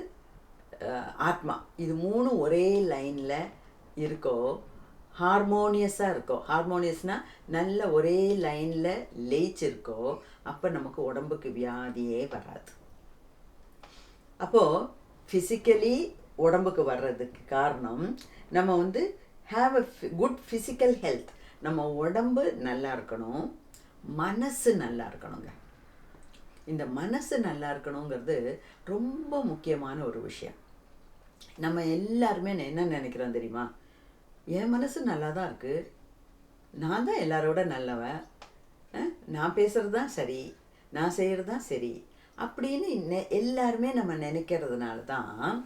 ஆத்மா இது மூணும் ஒரே லைனில் இருக்கோ, ஹார்மோனியஸாக இருக்கோ, ஹார்மோனியஸ்னால் நல்ல ஒரே லைனில் லயிச்சிருக்கோ, அப்போ நமக்கு உடம்புக்கு வியாதியே வராது. அப்போது ஃபிசிக்கலி உடம்புக்கு வர்றதுக்கு காரணம் நம்ம வந்து have a good physical health. நம்ம உடம்பு நல்லா இருக்கணும், மனசு நல்லா இருக்கணுங்க. இந்த மனசு நல்லா இருக்கணுங்கிறது ரொம்ப முக்கியமான ஒரு விஷயம். நம்ம எல்லாருமே என்ன நினைக்கிறோம் தெரியுமா? என் மனசு நல்லா தான் இருக்குது, நான் தான் எல்லாரோட நல்லவன், நான் பேசுகிறது தான் சரி, நான் செய்கிறது தான் சரி அப்படின்னு எல்லாருமே நம்ம நினைக்கிறதுனால தான்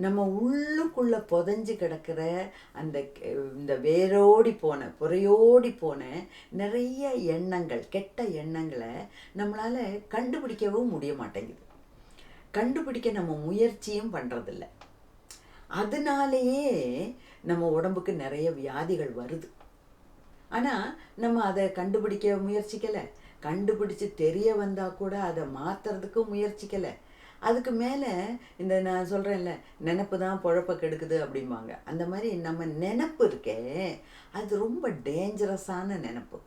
நம்ம உள்ளுக்குள்ளே புதைஞ்சு கிடக்கிற இந்த வேரோடி போன புறையோடி போன நிறைய எண்ணங்கள், கெட்ட எண்ணங்களை நம்மளால் கண்டுபிடிக்கவும் முடிய மாட்டேங்குது. கண்டுபிடிக்க நம்ம முயற்சியும் பண்ணுறதில்ல. அதனாலேயே நம்ம உடம்புக்கு நிறைய வியாதிகள் வருது. ஆனால் நம்ம அதை கண்டுபிடிக்க முயற்சிக்கலை, கண்டுபிடிச்சு தெரிய வந்தால் கூட அதை மாற்றுறதுக்கும் முயற்சிக்கலை. அதுக்கு மேலே இந்த நான் சொல்கிறேன்ல, நினப்பு தான் பொழப்ப கெடுக்குது அப்படிம்பாங்க. அந்த மாதிரி நம்ம நினப்பு இருக்கே, அது ரொம்ப டேஞ்சரஸான நினப்பு.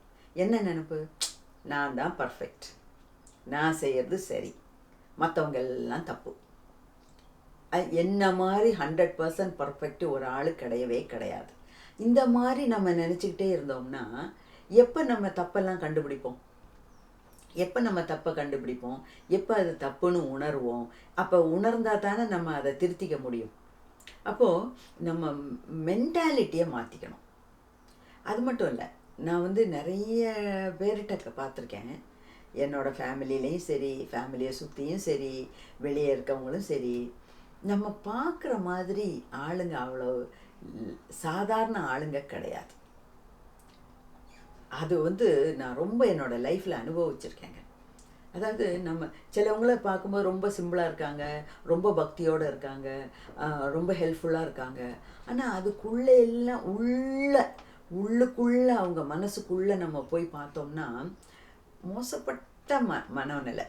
என்ன நினப்பு? நான் தான் பர்ஃபெக்ட், நான் செய்கிறது சரி, மற்றவங்க எல்லாம் தப்பு. என்ன மாதிரி 100% பர்ஃபெக்ட் ஒரு ஆள் கிடையவே கிடையாது. இந்த மாதிரி நம்ம நினச்சிக்கிட்டே இருந்தோம்னா எப்போ நம்ம தப்பெல்லாம் கண்டுபிடிப்போம்? எப்போ நம்ம தப்பை கண்டுபிடிப்போம்? எப்போ அது தப்புன்னு உணர்வோம்? அப்போ உணர்ந்தால் தானே நம்ம அதை திருத்திக்க முடியும். அப்போது நம்ம மென்டாலிட்டியை மாற்றிக்கணும். அது மட்டும் இல்லை, நான் வந்து நிறைய பேர்கிட்ட பார்த்துருக்கேன். என்னோடய ஃபேமிலியிலையும் சரி, ஃபேமிலியை சுற்றியும் சரி, வெளியே இருக்கவங்களும் சரி, நம்ம பார்க்குற மாதிரி ஆளுங்க அவ்வளோ சாதாரண ஆளுங்க கிடையாது. அது வந்து நான் ரொம்ப என்னோடய லைஃப்பில் அனுபவிச்சிருக்கேங்க. அதாவது நம்ம சிலவங்கள பார்க்கும்போது ரொம்ப சிம்பிளாக இருக்காங்க, ரொம்ப பக்தியோடு இருக்காங்க, ரொம்ப ஹெல்ப்ஃபுல்லாக இருக்காங்க. ஆனால் அதுக்குள்ளே எல்லாம் உள்ளுக்குள்ளே அவங்க மனசுக்குள்ளே நம்ம போய் பார்த்தோம்னா மோசப்பட்ட மனநிலை.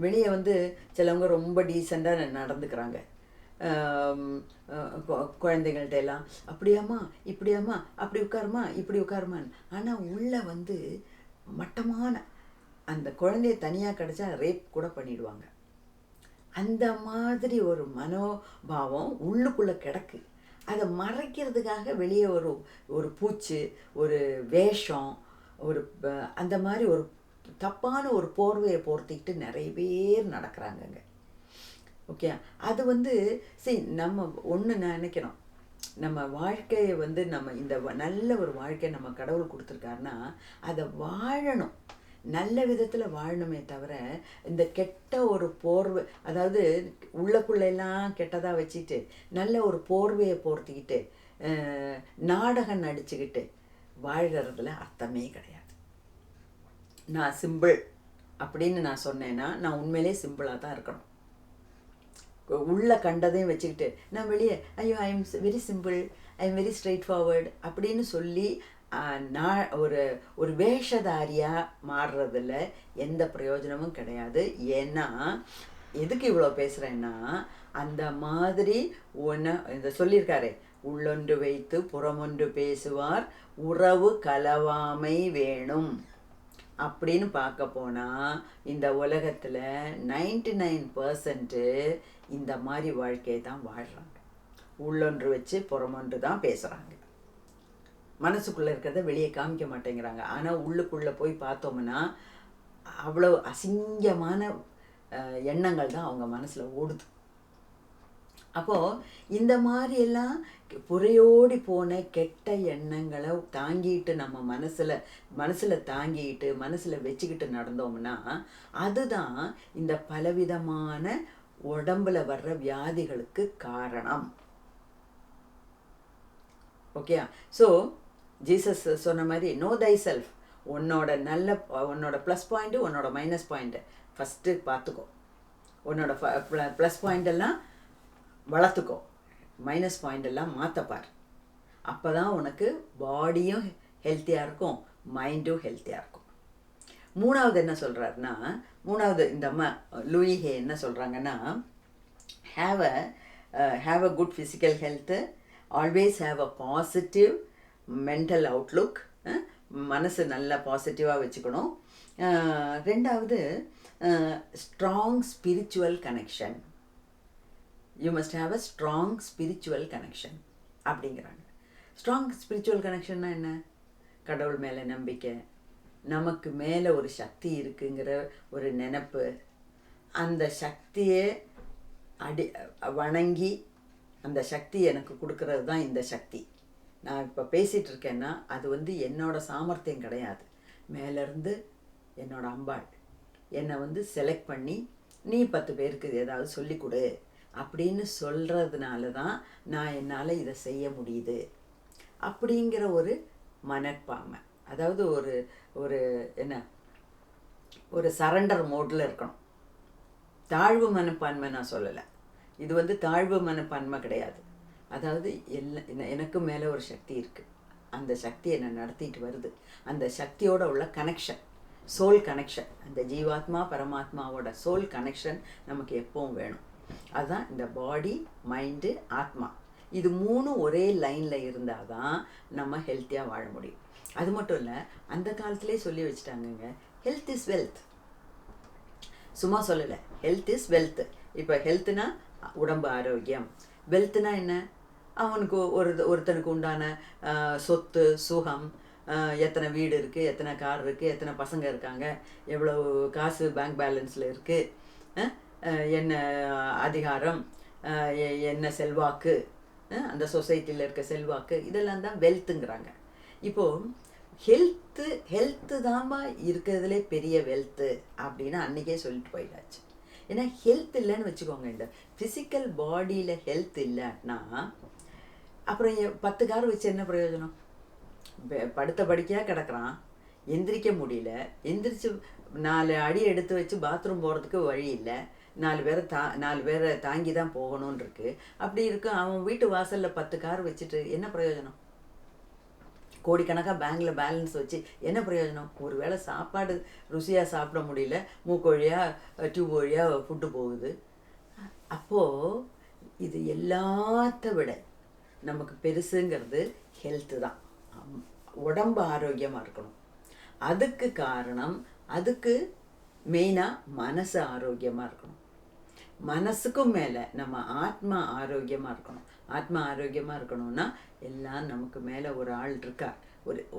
வெளியே வந்து சிலவங்க ரொம்ப டீசெண்டாக நடந்துக்கிறாங்க, குழந்தைங்கள்ட்ட எல்லாம் அப்படியாம்மா இப்படியாம்மா, அப்படி உட்காருமா இப்படி உட்காருமான்னு. ஆனால் உள்ளே வந்து மட்டமான அந்த குழந்தைய தனியாக கிடச்சா ரேப் கூட பண்ணிடுவாங்க. அந்த மாதிரி ஒரு மனோபாவம் உள்ளுக்குள்ளே கிடக்கு. அதை மறைக்கிறதுக்காக வெளியே ஒரு பூச்சு, ஒரு வேஷம், ஒரு அந்த மாதிரி ஒரு தப்பான ஒரு போர்வையை போர்த்திக்கிட்டு நிறைய பேர் நடக்கிறாங்கங்க. ஓகே, அது வந்து சரி, நம்ம ஒன்று நினைக்கிறோம், நம்ம வாழ்க்கையை வந்து நம்ம இந்த நல்ல ஒரு வாழ்க்கையை நம்ம கடவுள் கொடுத்துருக்காருன்னா அதை வாழணும், நல்ல விதத்தில் வாழணுமே தவிர இந்த கெட்ட ஒரு போர்வை, அதாவது உள்ளக்குள்ளெல்லாம் கெட்டதாக வச்சுக்கிட்டு நல்ல ஒரு போர்வையை போர்த்திக்கிட்டு நாடகம் நடிச்சுக்கிட்டு வாழ்கிறதுல அர்த்தமே கிடையாது. நான் சிம்பிள் அப்படின்னு நான் சொன்னேன்னா நான் உண்மையிலே சிம்பிளாக தான் இருக்கணும். உள்ளே கண்டதையும் வச்சுக்கிட்டு நான் வெளியே ஐயோ I am very simple, I am very straight forward அப்படின்னு சொல்லி நான் ஒரு வேஷதாரியாக மாறுறதில் எந்த பிரயோஜனமும் கிடையாது. ஏன்னா எதுக்கு இவ்வளோ பேசுகிறேன்னா, அந்த மாதிரி இந்த சொல்லியிருக்காரு, உள்ளொன்று வைத்து புறமொன்று பேசுவார், உறவு கலவாமை வேணும் அப்படின்னு பார்க்க போனால் இந்த உலகத்தில் 99% இந்த மாதிரி வாழ்க்கையை தான் வாழ்கிறாங்க. உள்ளொன்று வச்சு புறமொன்று தான் பேசுகிறாங்க, மனசுக்குள்ளே இருக்கிறத வெளியே காமிக்க மாட்டேங்கிறாங்க. ஆனால் உள்ளுக்குள்ளே போய் பார்த்தோம்னா அவ்வளோ அசிங்கமான எண்ணங்கள் தான் அவங்க மனசில் ஓடுது. அப்போது இந்த மாதிரியெல்லாம் புறையோடி போன கெட்ட எண்ணங்களை தாங்கிட்டு நம்ம மனசில் தாங்கிட்டு மனசில் வச்சுக்கிட்டு நடந்தோம்னா அதுதான் இந்த பலவிதமான உடம்புல வர்ற வியாதிகளுக்கு காரணம். ஓகே, ஸோ ஜீசஸ் சொன்ன மாதிரி நோ தை செல்ஃப். உன்னோட ப்ளஸ் பாயிண்ட்டு உன்னோட மைனஸ் பாயிண்ட்டு ஃபஸ்ட்டு பார்த்துக்கோ. உன்னோட ப்ளஸ் பாயிண்ட் எல்லாம் வளர்த்துக்கோ, மைனஸ் பாயிண்ட் எல்லாம் மாற்றப்பார். அப்போ தான் உனக்கு பாடியும் ஹெல்த்தியாக இருக்கும், மைண்டும் ஹெல்த்தியாக இருக்கும். மூணாவது என்ன சொல்கிறாருன்னா, இந்த அம்மா லூயி ஹே என்ன சொல்கிறாங்கன்னா, have a good physical health, always have a positive mental Outlook. மனசு நல்லா பாசிட்டிவாக வச்சுக்கணும். ரெண்டாவது strong spiritual connection. You must have a strong spiritual connection அப்படிங்கிறாங்க. ஸ்ட்ராங் ஸ்பிரிச்சுவல் கனெக்ஷன்னா என்ன? கடவுள் மேலே நம்பிக்கை, நமக்கு மேலே ஒரு சக்தி இருக்குங்கிற ஒரு நினப்பு, அந்த சக்தியை வணங்கி அந்த சக்தி எனக்கு கொடுக்கறது தான் இந்த சக்தி. நான் இப்போ பேசிகிட்டு இருக்கேன்னா அது என்னோட சாமர்த்தியம் கிடையாது. மேலேருந்து என்னோட அம்பாள் என்னை செலக்ட் பண்ணி நீ 10 பேருக்கு ஏதாவது சொல்லிக் கொடு அப்படின்னு சொல்கிறதுனால தான் நான் என்னால் இதை செய்ய முடியுது அப்படிங்கிற ஒரு மனப்பான்மை. அதாவது ஒரு என்ன ஒரு சரண்டர் மோடில் இருக்கணும். தாழ்வு மனப்பான்மை நான் சொல்லலை. இது தாழ்வு மனப்பான்மை கிடையாது. அதாவது எனக்கு மேலே ஒரு சக்தி இருக்குது, அந்த சக்தி என்னை நடத்திட்டு வருது, அந்த சக்தியோட உள்ள கனெக்ஷன், சோல் கனெக்ஷன், அந்த ஜீவாத்மா பரமாத்மாவோட சோல் கனெக்ஷன் நமக்கு எப்பவும் வேணும். அதுதான் இந்த பாடி, மைண்டு, ஆத்மா, இது 3 ஒரே லைனில் இருந்தால் தான் நம்ம ஹெல்த்தியாக வாழ முடியும். அது மட்டும் இல்லை, அந்த காலத்திலே சொல்லி வச்சுட்டாங்கங்க, ஹெல்த் இஸ் வெல்த். சும்மா சொல்லலை, ஹெல்த் இஸ் வெல்த். இப்போ ஹெல்த்துனா உடம்பு ஆரோக்கியம், வெல்த்னா என்ன? அவனுக்கு ஒருத்தனுக்கு உண்டான சொத்து சுகம், எத்தனை வீடு இருக்குது, எத்தனை கார் இருக்குது, எத்தனை பசங்க இருக்காங்க, எவ்வளோ காசு பேங்க் பேலன்ஸில் இருக்குது, என்ன அதிகாரம், என்ன செல்வாக்கு, அந்த சொசைட்டியில் இருக்க செல்வாக்கு, இதெல்லாம் தான் வெல்த்துங்கிறாங்க. இப்போது ஹெல்த்து தான்மா இருக்கிறதுலே பெரிய வெல்த்து அப்படின்னு அன்றைக்கே சொல்லிட்டு போயிடாச்சு. ஏன்னா ஹெல்த் இல்லைன்னு வச்சுக்கோங்க, இந்த ஃபிசிக்கல் பாடியில் ஹெல்த் இல்லைன்னா அப்புறம் 10 கார் வச்சு என்ன பிரயோஜனம்? படுத்த படிக்கையாக கிடக்குறான், எந்திரிக்க முடியல, எந்திரிச்சு 4 அடி எடுத்து வச்சு பாத்ரூம் போகிறதுக்கு வழி இல்லை, 4 பேரை தாங்கி தான் போகணும்னு இருக்கு. அப்படி இருக்கு, அவன் வீட்டு வாசலில் 10 கார் வச்சுட்டு என்ன பிரயோஜனம்? கோடிக்கணக்காக பேங்கில் பேலன்ஸ் வச்சு என்ன பிரயோஜனம்? ஒரு வேளை சாப்பாடு ருசியாக சாப்பிட முடியல, மூக்கு வழியாக டியூப் வழியாக ஃபுட்டு போகுது. அப்போது இது எல்லாத்த விட நமக்கு பெருசுங்கிறது ஹெல்த்து தான். உடம்பு ஆரோக்கியமாக இருக்கணும். அதுக்கு காரணம், அதுக்கு மெயினாக மனசு ஆரோக்கியமாக இருக்கணும். மனசுக்கும் மேலே நம்ம ஆத்மா ஆரோக்கியமாக இருக்கணும். ஆத்மா ஆரோக்கியமாக இருக்கணும்னா எல்லாம் நமக்கு மேலே ஒரு ஆள் இருக்கார்.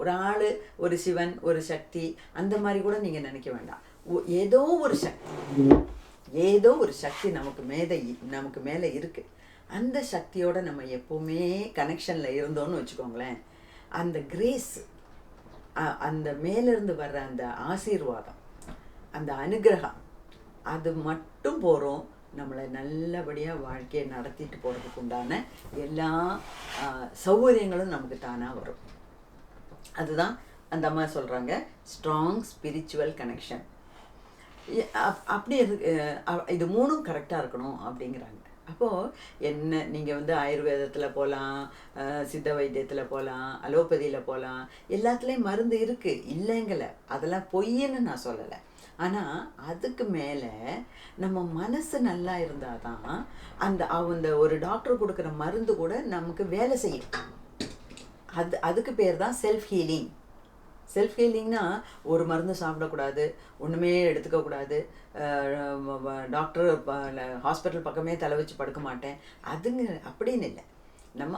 ஒரு ஆள், ஒரு சிவன், ஒரு சக்தி, அந்த மாதிரி கூட நீங்கள் நினைக்க வேண்டாம். ஏதோ ஒரு சக்தி நமக்கு மேலே இருக்குது. அந்த சக்தியோட நம்ம எப்போவுமே கனெக்ஷனில் இருந்தோன்னு வச்சுக்கோங்களேன், அந்த கிரேஸ், அந்த மேலேருந்து வர்ற அந்த ஆசீர்வாதம், அந்த அனுகிரகம், அது மட்டும் போகிறோம் நம்மளை நல்லபடியாக வாழ்க்கையை நடத்திட்டு போகிறதுக்கு உண்டான எல்லா சௌகரியங்களும் நமக்கு தானாக வரும். அதுதான் அந்த அம்மா சொல்கிறாங்க, ஸ்ட்ராங் ஸ்பிரிச்சுவல் கனெக்ஷன். அப்படி இது 3ம் கரெக்டாக இருக்கணும் அப்படிங்கிறாங்க. அப்போது என்ன, நீங்கள் ஆயுர்வேதத்தில் போகலாம், சித்த வைத்தியத்தில் போகலாம், அலோபதியில் போகலாம், எல்லாத்துலேயும் மருந்து இருக்குது, இல்லைங்கலை, அதெல்லாம் பொய்ன்னு நான் சொல்லலை. ஆனால் அதுக்கு மேலே நம்ம மனசு நல்லா இருந்தால் தான் அந்த ஒரு டாக்டர் கொடுக்குற மருந்து கூட நமக்கு வேலை செய்யும். அதுக்கு பேர் தான் செல்ஃப் ஹீலிங். செல்ஃப் ஹீலிங்னா ஒரு மருந்து சாப்பிடக்கூடாது, ஒன்றுமே எடுத்துக்கக்கூடாது, டாக்டர் ஹாஸ்பிட்டல் பக்கமே தலை வச்சு படுக்க மாட்டேன் அப்படின்னு இல்லை. நம்ம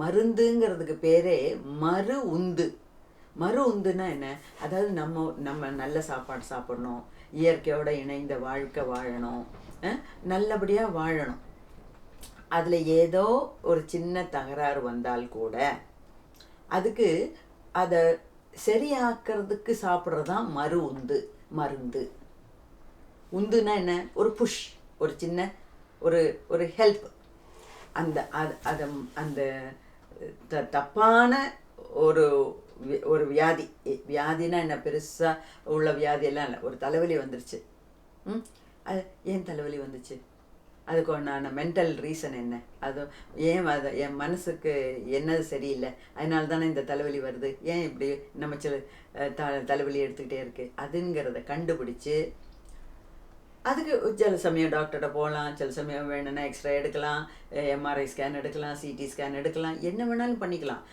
மருந்துங்கிறதுக்கு பேரே மறு உந்துன்னா என்ன? அதாவது நம்ம நல்ல சாப்பாடு சாப்பிடணும், இயற்கையோடு இணைந்த வாழ்க்கை வாழணும், நல்லபடியாக வாழணும். அதில் ஏதோ ஒரு சின்ன தகராறு வந்தால் கூட அதுக்கு அதை சரியாக்கிறதுக்கு சாப்பிட்றது தான் மருந்து. உந்துனா என்ன? ஒரு புஷ், ஒரு சின்ன ஒரு ஹெல்ப். அந்த தப்பான ஒரு ஒரு வியாதி. வியாதினா என்ன, பெருசாக உள்ள வியாதியெல்லாம் இல்லை. ஒரு தலைவலி வந்துருச்சு. அது ஏன் தலைவலி வந்துச்சு, அதுக்கு ஒன்றான மென்டல் ரீசன் என்ன, அது ஏன் அது என் மனசுக்கு என்னது சரியில்லை, அதனால தானே இந்த தலைவலி வருது, ஏன் இப்படி நம்ம தலைவலி எடுத்துக்கிட்டே இருக்குது, அதுங்கிறத கண்டுபிடிச்சி அதுக்கு சில சமயம் டாக்டர்கிட்ட போகலாம், சில சமயம் வேணும்னா எக்ஸ்ரே எடுக்கலாம், எம்ஆர்ஐ ஸ்கேன் எடுக்கலாம், சிடி ஸ்கேன் எடுக்கலாம், என்ன வேணாலும் பண்ணிக்கலாம்.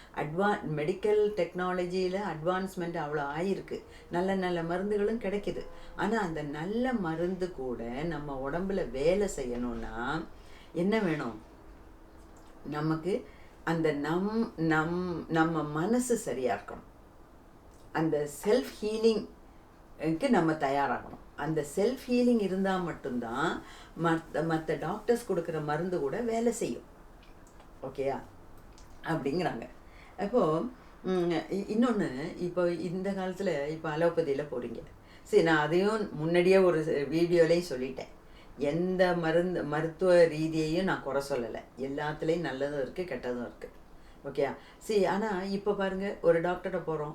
மெடிக்கல் டெக்னாலஜியில் அட்வான்ஸ்மெண்ட் அவ்வளோ ஆகிருக்கு, நல்ல நல்ல மருந்துகளும் கிடைக்கிது. ஆனால் அந்த நல்ல மருந்து கூட நம்ம உடம்புல வேலை செய்யணும்னா என்ன வேணும், நமக்கு அந்த நம்ம மனசு சரியாக இருக்கணும். அந்த செல்ஃப் ஹீலிங்க்கு நம்ம தயாராகணும். அந்த செல்ஃப் ஹீலிங் இருந்தால் மட்டும்தான் மற்ற டாக்டர்ஸ் கொடுக்குற மருந்து கூட வேலை செய்யும். ஓகேயா அப்படிங்கிறாங்க. அப்போது இன்னொன்று, இப்போ இந்த காலத்தில் இப்போ அலோபதியில் போகிறீங்க. சரி, நான் அதையும் முன்னாடியே ஒரு வீடியோலையும் சொல்லிட்டேன். எந்த மருத்துவ ரீதியையும் நான் குறை சொல்லலை. எல்லாத்துலேயும் நல்லதும் இருக்குது, கெட்டதும் இருக்குது. ஓகே. சரி, ஆனால் இப்போ பாருங்கள், ஒரு டாக்டர்கிட்ட போகிறோம்,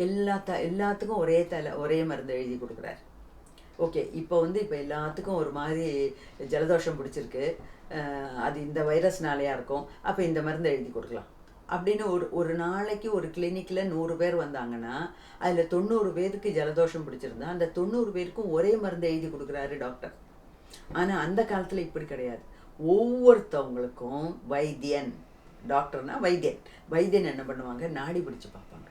எல்லாத்துக்கும் ஒரே மருந்து எழுதி கொடுக்குறாரு. ஓகே, இப்போ எல்லாத்துக்கும் ஒரு மாதிரி ஜலதோஷம் பிடிச்சிருக்கு, அது இந்த வைரஸ்னாலேயா இருக்கும், அப்போ இந்த மருந்து எழுதி கொடுக்கலாம் அப்படின்னு ஒரு நாளைக்கு ஒரு கிளினிக்கில் 100 பேர் வந்தாங்கன்னா அதில் 90 பேருக்கு ஜலதோஷம் பிடிச்சிருந்தா அந்த 90 பேருக்கும் ஒரே மருந்து எழுதி கொடுக்குறாரு டாக்டர். ஆனால் அந்த காலத்தில் இப்படி கிடையாது. ஒவ்வொருத்தவங்களுக்கும் வைத்தியன், டாக்டர்னா வைத்தியன் என்ன பண்ணுவாங்க, நாடி பிடிச்சு பார்ப்பாங்க.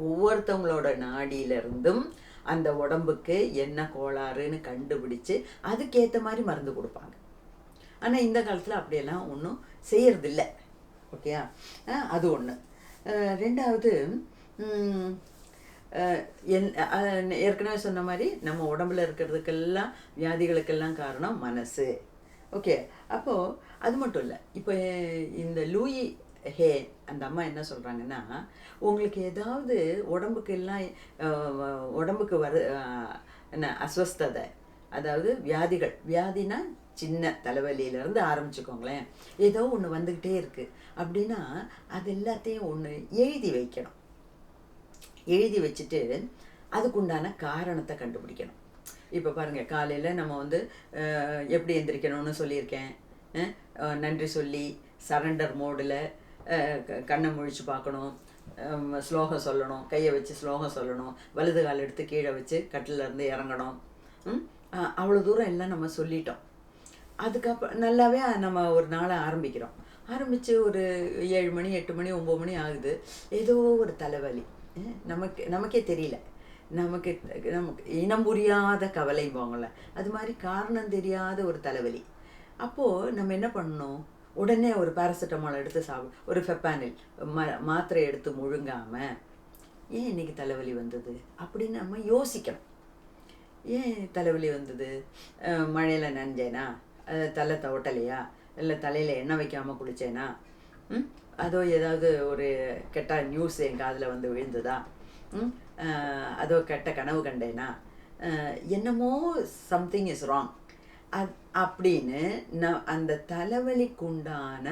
ஒவ்வொருத்தவங்களோட நாடியிலிருந்தும் அந்த உடம்புக்கு என்ன கோளாறுன்னு கண்டுபிடிச்சு அதுக்கேற்ற மாதிரி மருந்து கொடுப்பாங்க. ஆனால் இந்த காலத்தில் அப்படியெல்லாம் ஒன்றும் செய்யறதில்லை. ஓகேயா, அது ஒன்று. ரெண்டாவது, ஏற்கனவே சொன்ன மாதிரி நம்ம உடம்புல இருக்கிறதுக்கெல்லாம் வியாதிகளுக்கெல்லாம் காரணம் மனசு. ஓகே, அப்போது அது மட்டும் இல்லை. இப்போ இந்த லூயி ஹே அந்த அம்மா என்ன சொல்கிறாங்கன்னா, உங்களுக்கு ஏதாவது உடம்புக்கு என்ன அஸ்வஸ்ததை, அதாவது வியாதினா சின்ன தலைவலியிலேருந்து ஆரம்பிச்சுக்கோங்களேன், ஏதோ ஒன்று வந்துக்கிட்டே இருக்குது அப்படின்னா அது எல்லாத்தையும் ஒன்று எழுதி வைக்கணும். எழுதி வச்சுட்டு அதுக்குண்டான காரணத்தை கண்டுபிடிக்கணும். இப்போ பாருங்கள், காலையில் நம்ம எப்படி எந்திரிக்கணும்னு சொல்லியிருக்கேன். நன்றி சொல்லி சரண்டர் மோடில் கண்ணை முழிச்சு பார்க்கணும், ஸ்லோகம் சொல்லணும், கையை வச்சு ஸ்லோகம் சொல்லணும், வலது கால் எடுத்து கீழே வச்சு கட்டிலேருந்து இறங்கணும். அவ்வளோ தூரம் எல்லாம் நம்ம சொல்லிட்டோம். அதுக்கப்புறம் நல்லாவே நம்ம ஒரு நாளை ஆரம்பித்து ஒரு 7 மணி 8 மணி 9 மணி ஆகுது, ஏதோ ஒரு தலைவலி, நமக்கே தெரியல, நமக்கு இனம் புரியாத கவலைம்போங்கள, அது மாதிரி காரணம் தெரியாத ஒரு தலைவலி. அப்போது நம்ம என்ன பண்ணணும், உடனே ஒரு பேராசிட்டமால் எடுத்து ஒரு ஃபெப்பானில் மாத்திரை எடுத்து முழுங்காமல் ஏன் இன்றைக்கி தலைவலி வந்தது அப்படின்னு நம்ம யோசிக்கணும். ஏன் தலைவலி வந்தது, மழையில் நனைஞ்சேனா, தலை தவட்டலையா, இல்லை தலையில் எண்ணெய் வைக்காமல் குளித்தேனா, அதோ ஏதாவது ஒரு கெட்ட நியூஸ் என் காதில் விழுந்ததா, அதோ கெட்ட கனவு கண்டேனா, என்னமோ சம்திங் இஸ் ராங் அப்படின்னு அந்த தலைவலிக்குண்டான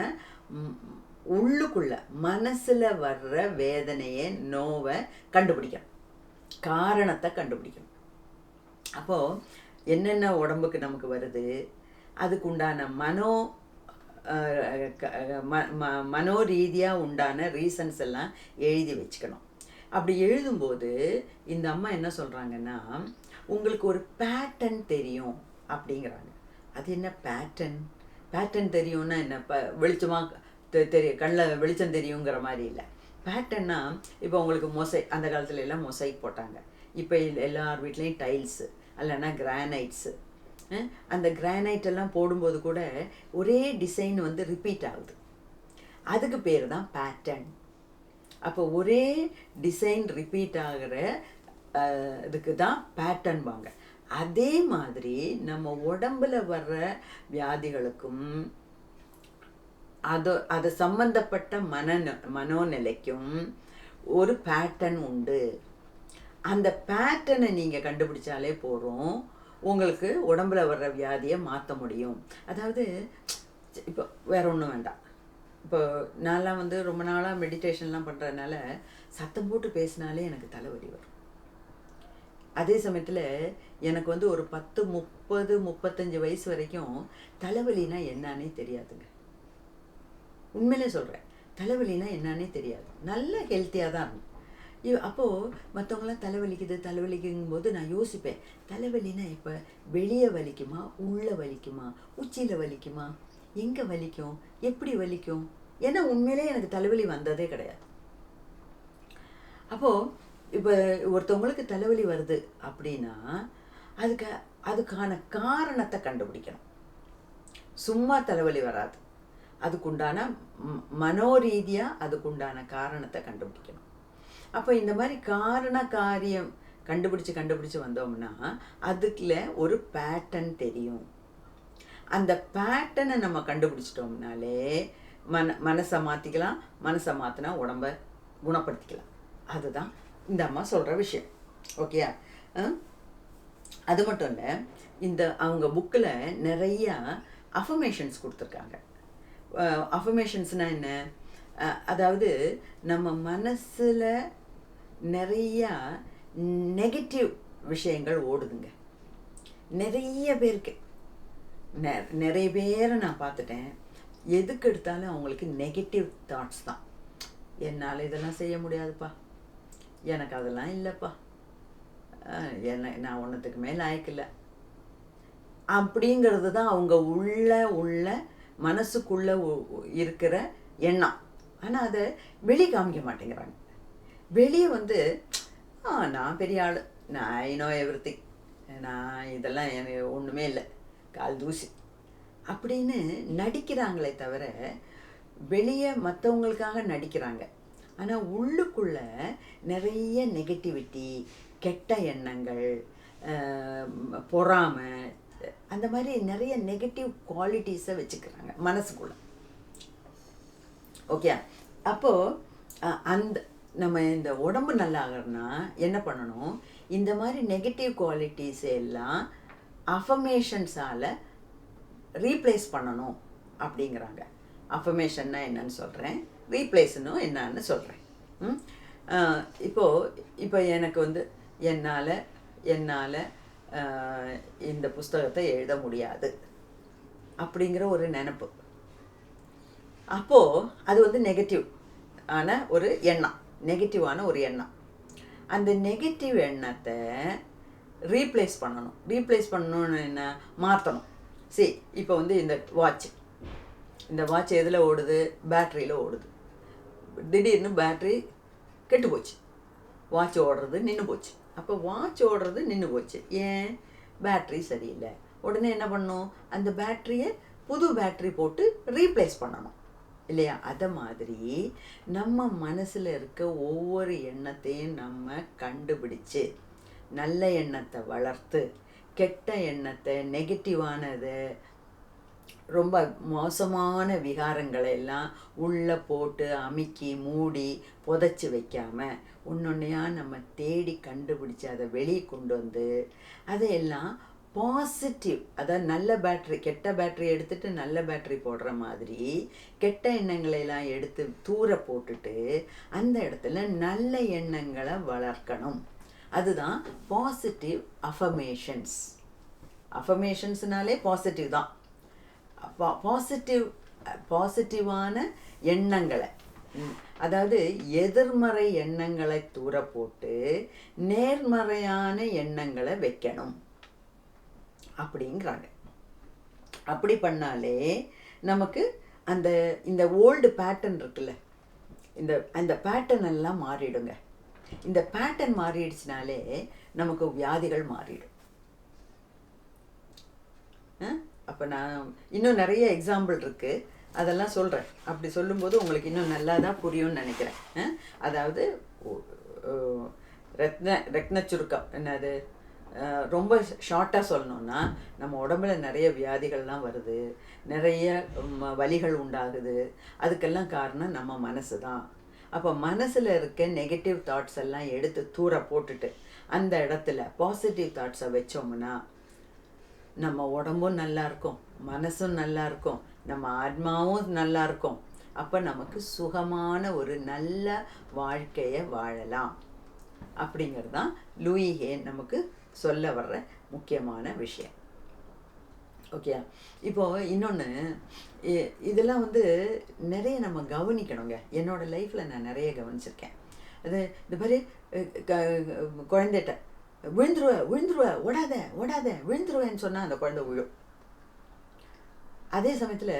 உள்ளுக்குள்ள மனசில் வர்ற வேதனையை நோவை கண்டுபிடிக்கணும், காரணத்தை கண்டுபிடிக்கணும். அப்போது என்னென்ன உடம்புக்கு நமக்கு வருது, அதுக்குண்டான மனோ ரீதியாக உண்டான ரீசன்ஸ் எல்லாம் எழுதி வச்சுக்கணும். அப்படி எழுதும்போது இந்த அம்மா என்ன சொல்கிறாங்கன்னா, உங்களுக்கு ஒரு பேட்டர்ன் தெரியும் அப்படிங்கிறாங்க. அது என்ன பேட்டர்ன் தெரியும்னா என்ன, வெளிச்சமாக தெரியும், கண்ணில் வெளிச்சம் தெரியுங்கிற மாதிரி இல்லை. பேட்டர்னா இப்போ உங்களுக்கு அந்த காலத்துல எல்லாம் மொசைக் போட்டாங்க, இப்போ எல்லார் வீட்லேயும் டைல்ஸு இல்லைன்னா கிரானைட்ஸு. அந்த கிரானைட் எல்லாம் போடும்போது கூட ஒரே டிசைன் ரிப்பீட் ஆகுது, அதுக்கு பேர் தான் பேட்டர்ன். அப்போ ஒரே டிசைன் ரிப்பீட் ஆகிற இதுக்கு தான் பேட்டர்ன் வாங்க. அதே மாதிரி நம்ம உடம்புல வர்ற வியாதிகளுக்கும் அது சம்பந்தப்பட்ட மனோநிலைக்கும் ஒரு பேட்டர்ன் உண்டு. அந்த பேட்டர்னை நீங்கள் கண்டுபிடிச்சாலே போகிறோம், உங்களுக்கு உடம்புல வர்ற வியாதியை மாற்ற முடியும். அதாவது இப்போ வேற ஒன்றும் வேண்டாம், இப்போ நான்லாம் வந்து ரொம்ப நாளாக மெடிடேஷன்லாம் பண்ணுறதுனால சத்தம் போட்டு பேசினாலே எனக்கு தலைவலி வரும். அதே சமயத்தில் எனக்கு வந்து ஒரு 10, 30, 35 வயசு வரைக்கும் தலைவலினா என்னன்னே தெரியாதுங்க. உண்மையிலே சொல்கிறேன், தலைவலினா என்னன்னே தெரியாது. நல்ல ஹெல்த்தியாக தான் இருக்கும். அப்போது மற்றவங்களாம் தலைவலிக்குங்கும் போது நான் யோசிப்பேன், தலைவலினா இப்போ வெளியே வலிக்குமா, உள்ளே வலிக்குமா, உச்சியில் வலிக்குமா, எங்கே வலிக்கும், எப்படி வலிக்கும்? ஏன்னா உண்மையிலே எனக்கு தலைவலி வந்ததே கிடையாது. அப்போது இப்போ ஒருத்தவங்களுக்கு தலைவலி வருது அப்படின்னா அதுக்கான காரணத்தை கண்டுபிடிக்கணும். சும்மா தலைவலி வராது. அதுக்குண்டான மனோரீதியாக அதுக்குண்டான காரணத்தை கண்டுபிடிக்கணும். அப்போ இந்த மாதிரி காரியம் கண்டுபிடிச்சு வந்தோம்னா அதுக்குள்ள ஒரு பேட்டர்ன் தெரியும். அந்த பேட்டர்னை நம்ம கண்டுபிடிச்சிட்டோம்னாலே மனசை மாற்றிக்கலாம். மனசை மாற்றினா உடம்பை குணப்படுத்திக்கலாம். அதுதான் இந்த அம்மா சொல்கிற விஷயம். ஓகேயா? அது மட்டும் இல்லை, அவங்க புக்கில் நிறையா அஃபர்மேஷன்ஸ் கொடுத்துருக்காங்க. அஃபர்மேஷன்ஸ்னால் என்ன? அதாவது நம்ம மனசில் நிறையா நெகட்டிவ் விஷயங்கள் ஓடுதுங்க. நிறைய பேருக்கு நிறைய பேரை நான் பார்த்துட்டேன். எதுக்கு எடுத்தாலும் அவங்களுக்கு நெகட்டிவ் தாட்ஸ் தான். என்னால் இதெல்லாம் செய்ய முடியாதுப்பா, எனக்கு அதெல்லாம் இல்லைப்பா, நான் ஒன்றுத்துக்கு மேலே லாயக்கில்லை அப்படிங்கிறது தான் அவங்க உள்ள மனசுக்குள்ளே இருக்கிற எண்ணம். ஆனால் அதை வெளியே காமிக்க மாட்டேங்கிறாங்க. வெளியே வந்து நான் பெரிய ஆள், நான் ஐ நோ எவ்ரிதிங், நான் இதெல்லாம் எனக்கு ஒன்றுமே இல்லை, கால் தூசி அப்படின்னு நடிக்கிறாங்களே தவிர வெளியே மற்றவங்களுக்காக நடிக்கிறாங்க. ஆனால் உள்ளுக்குள்ள நிறைய நெகட்டிவிட்டி, கெட்ட எண்ணங்கள், பொறாமை, அந்த மாதிரி நிறைய நெகட்டிவ் குவாலிட்டிஸை வச்சுக்கிறாங்க மனசுக்குள்ள. ஓகே? அப்போது நம்ம இந்த உடம்பு நல்லா ஆகிறதுனா என்ன பண்ணணும்? இந்த மாதிரி நெகட்டிவ் குவாலிட்டிஸ் எல்லாம் அஃபர்மேஷன்ஸால் ரீப்ளேஸ் பண்ணணும் அப்படிங்கிறாங்க. அஃபர்மேஷன்னா என்னன்னு சொல்கிறேன், ரீப்ளேஸ்னும் என்னன்னு சொல்கிறேன். இப்போ எனக்கு வந்து என்னால் இந்த புஸ்தகத்தை எழுத முடியாது அப்படிங்கிற ஒரு நினைப்பு. அப்போது அது வந்து நெகட்டிவான ஒரு எண்ணம். அந்த நெகட்டிவ் எண்ணத்தை ரீப்ளேஸ் பண்ணணும்னு என்ன மாற்றணும். சரி, இப்போ வந்து இந்த வாட்ச் எதில் ஓடுது? பேட்டரியில் ஓடுது. திடீர்னு பேட்ரி கெட்டு போச்சு, வாட்ச் ஓடுறது நின்று போச்சு. அப்போ வாட்ச் ஓடுறது நின்று போச்சு. ஏன்? பேட்ரி சரியில்லை. உடனே என்ன பண்ணணும்? அந்த பேட்டரியை புது பேட்டரி போட்டு ரீப்ளேஸ் பண்ணணும் இல்லையா? அதை மாதிரி நம்ம மனசில் இருக்க ஒவ்வொரு எண்ணத்தையும் நம்ம கண்டுபிடிச்சு நல்ல எண்ணத்தை வளர்த்து கெட்ட எண்ணத்தை, நெகட்டிவானது, ரொம்ப மோசமான விகாரங்களை எல்லாம் உள்ளே போட்டு அமுக்கி மூடி புதைச்சி வைக்காமல் ஒன்னொன்னையா நம்ம தேடி கண்டுபிடிச்சி அதை வெளியே கொண்டு வந்து அதையெல்லாம் பாசிட்டிவ், அதாவது நல்ல பேட்ரி, கெட்ட பேட்ரி எடுத்துகிட்டு நல்ல பேட்ரி போடுற மாதிரி கெட்ட எண்ணங்களையெல்லாம் எடுத்து தூர போட்டுட்டு அந்த இடத்துல நல்ல எண்ணங்களை வளர்க்கணும். அதுதான் பாசிட்டிவ் அஃபர்மேஷன்ஸ். அஃபர்மேஷன்ஸ்னாலே பாசிட்டிவ் தான். பாசிட்டிவான எண்ணங்களை, அதாவது எதிர்மறை எண்ணங்களை தூர போட்டு நேர்மறையான எண்ணங்களை வைக்கணும் அப்படிங்கிறாங்க. அப்படி பண்ணாலே நமக்கு இந்த ஓல்டு பேட்டர்ன் இருக்குல்ல, அந்த பேட்டர்ன் எல்லாம் மாறிடுங்க. இந்த பேட்டர்ன் மாறிடுச்சுனாலே நமக்கு வியாதிகள் மாறிடும். அப்போ நான் இன்னும் நிறைய எக்ஸாம்பிள் இருக்குது, அதெல்லாம் சொல்கிறேன். அப்படி சொல்லும்போது உங்களுக்கு இன்னும் நல்லா தான் புரியும்னு நினைக்கிறேன். அதாவது ரத்ன சுருக்கம் என்னது, ரொம்ப ஷார்ட்டாக சொல்லணுன்னா, நம்ம உடம்புல நிறைய வியாதிகள்லாம் வருது, நிறைய வலிகள் உண்டாகுது. அதுக்கெல்லாம் காரணம் நம்ம மனசு தான். அப்போ மனசில் இருக்க நெகட்டிவ் தாட்ஸ் எல்லாம் எடுத்து தூர போட்டுட்டு அந்த இடத்துல பாசிட்டிவ் தாட்ஸை வச்சோம்னா நம்ம உடம்பும் நல்லா இருக்கும், மனசும் நல்லா இருக்கும், நம்ம ஆத்மாவும் நல்லா இருக்கும், அப்போ நமக்கு சுகமான ஒரு நல்ல வாழ்க்கையை வாழலாம். அப்படிங்கிறது தான் லூயி ஹேன் நமக்கு சொல்ல வர்ற முக்கியமான விஷயம். ஓகே, இப்போது இன்னொன்று, இதெல்லாம் வந்து நிறைய நம்ம கவனிக்கணுங்க. என்னோடய லைஃப்பில் நான் நிறைய கவனிச்சிருக்கேன். அது இந்த மாதிரி குழந்தைகிட்ட விழுந்துருவ ஓடாத ஓடாத விழுந்துருவேன்னு சொன்னால் அந்த குழந்தை விழும். அதே சமயத்தில்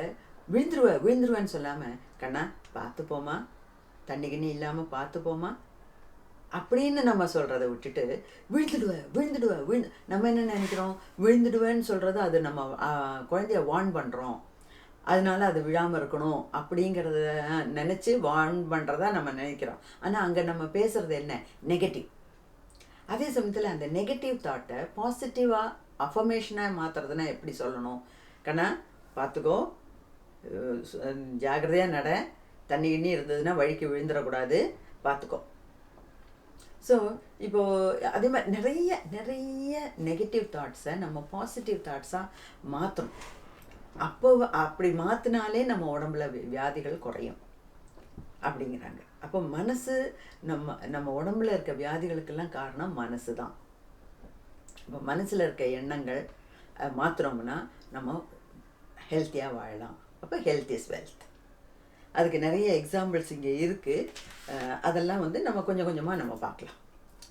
விழுந்துருவேன்னு சொல்லாமல், கண்ணா பார்த்து போமா, தண்ணி கிண்ணி இல்லாமல் பார்த்து போமா அப்படின்னு நம்ம சொல்கிறத விட்டுட்டு விழுந்துடுவேன் நம்ம என்ன நினைக்கிறோம், விழுந்துடுவேன்னு சொல்கிறது அது நம்ம குழந்தைய வார்ன் பண்ணுறோம், அதனால அது விழாமல் இருக்கணும் அப்படிங்கிறத நினச்சி வார்ன் பண்ணுறதா நம்ம நினைக்கிறோம். ஆனால் அங்கே நம்ம பேசுகிறது என்ன, நெகட்டிவ். அதே சமயத்தில் அந்த நெகட்டிவ் தாட்டை பாசிட்டிவாக அஃபர்மேஷனாக மாற்றுறதுன்னா எப்படி சொல்லணும், கண்ணா பார்த்துக்கோ, ஜாகிரதையாக நட, தண்ணி கிண்ணி இருந்ததுன்னா வழிக்கு விழுந்துடக்கூடாது, பார்த்துக்கோ. ஸோ இப்போது அதே மாதிரி நிறைய நெகட்டிவ் தாட்ஸை நம்ம பாசிட்டிவ் தாட்ஸாக மாற்றணும். அப்போ அப்படி மாற்றினாலே நம்ம உடம்புல வியாதிகள் குறையும் அப்படிங்கிறாங்க. அப்போ மனசு நம்ம உடம்புல இருக்க வியாதிகளுக்கெல்லாம் காரணம் மனசு தான். இப்போ மனசில் இருக்க எண்ணங்கள் மாற்றுறோம்னா நம்ம ஹெல்த்தியாக வாழலாம். அப்போ ஹெல்த் இஸ் வெல்த். அதுக்கு நிறைய எக்ஸாம்பிள்ஸ் இங்கே இருக்குது. அதெல்லாம் வந்து நம்ம கொஞ்சம் கொஞ்சமாக நம்ம பார்க்கலாம்.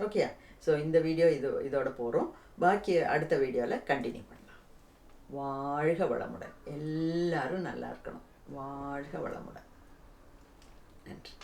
ஓகே, ஸோ இந்த வீடியோ இதோட போகிறோம். பாக்கி அடுத்த வீடியோவில் கண்டினியூ பண்ணலாம். வாழ்க வளமுடன். எல்லாரும் நல்லா இருக்கணும். வாழ்க வளமுடன். நன்றி.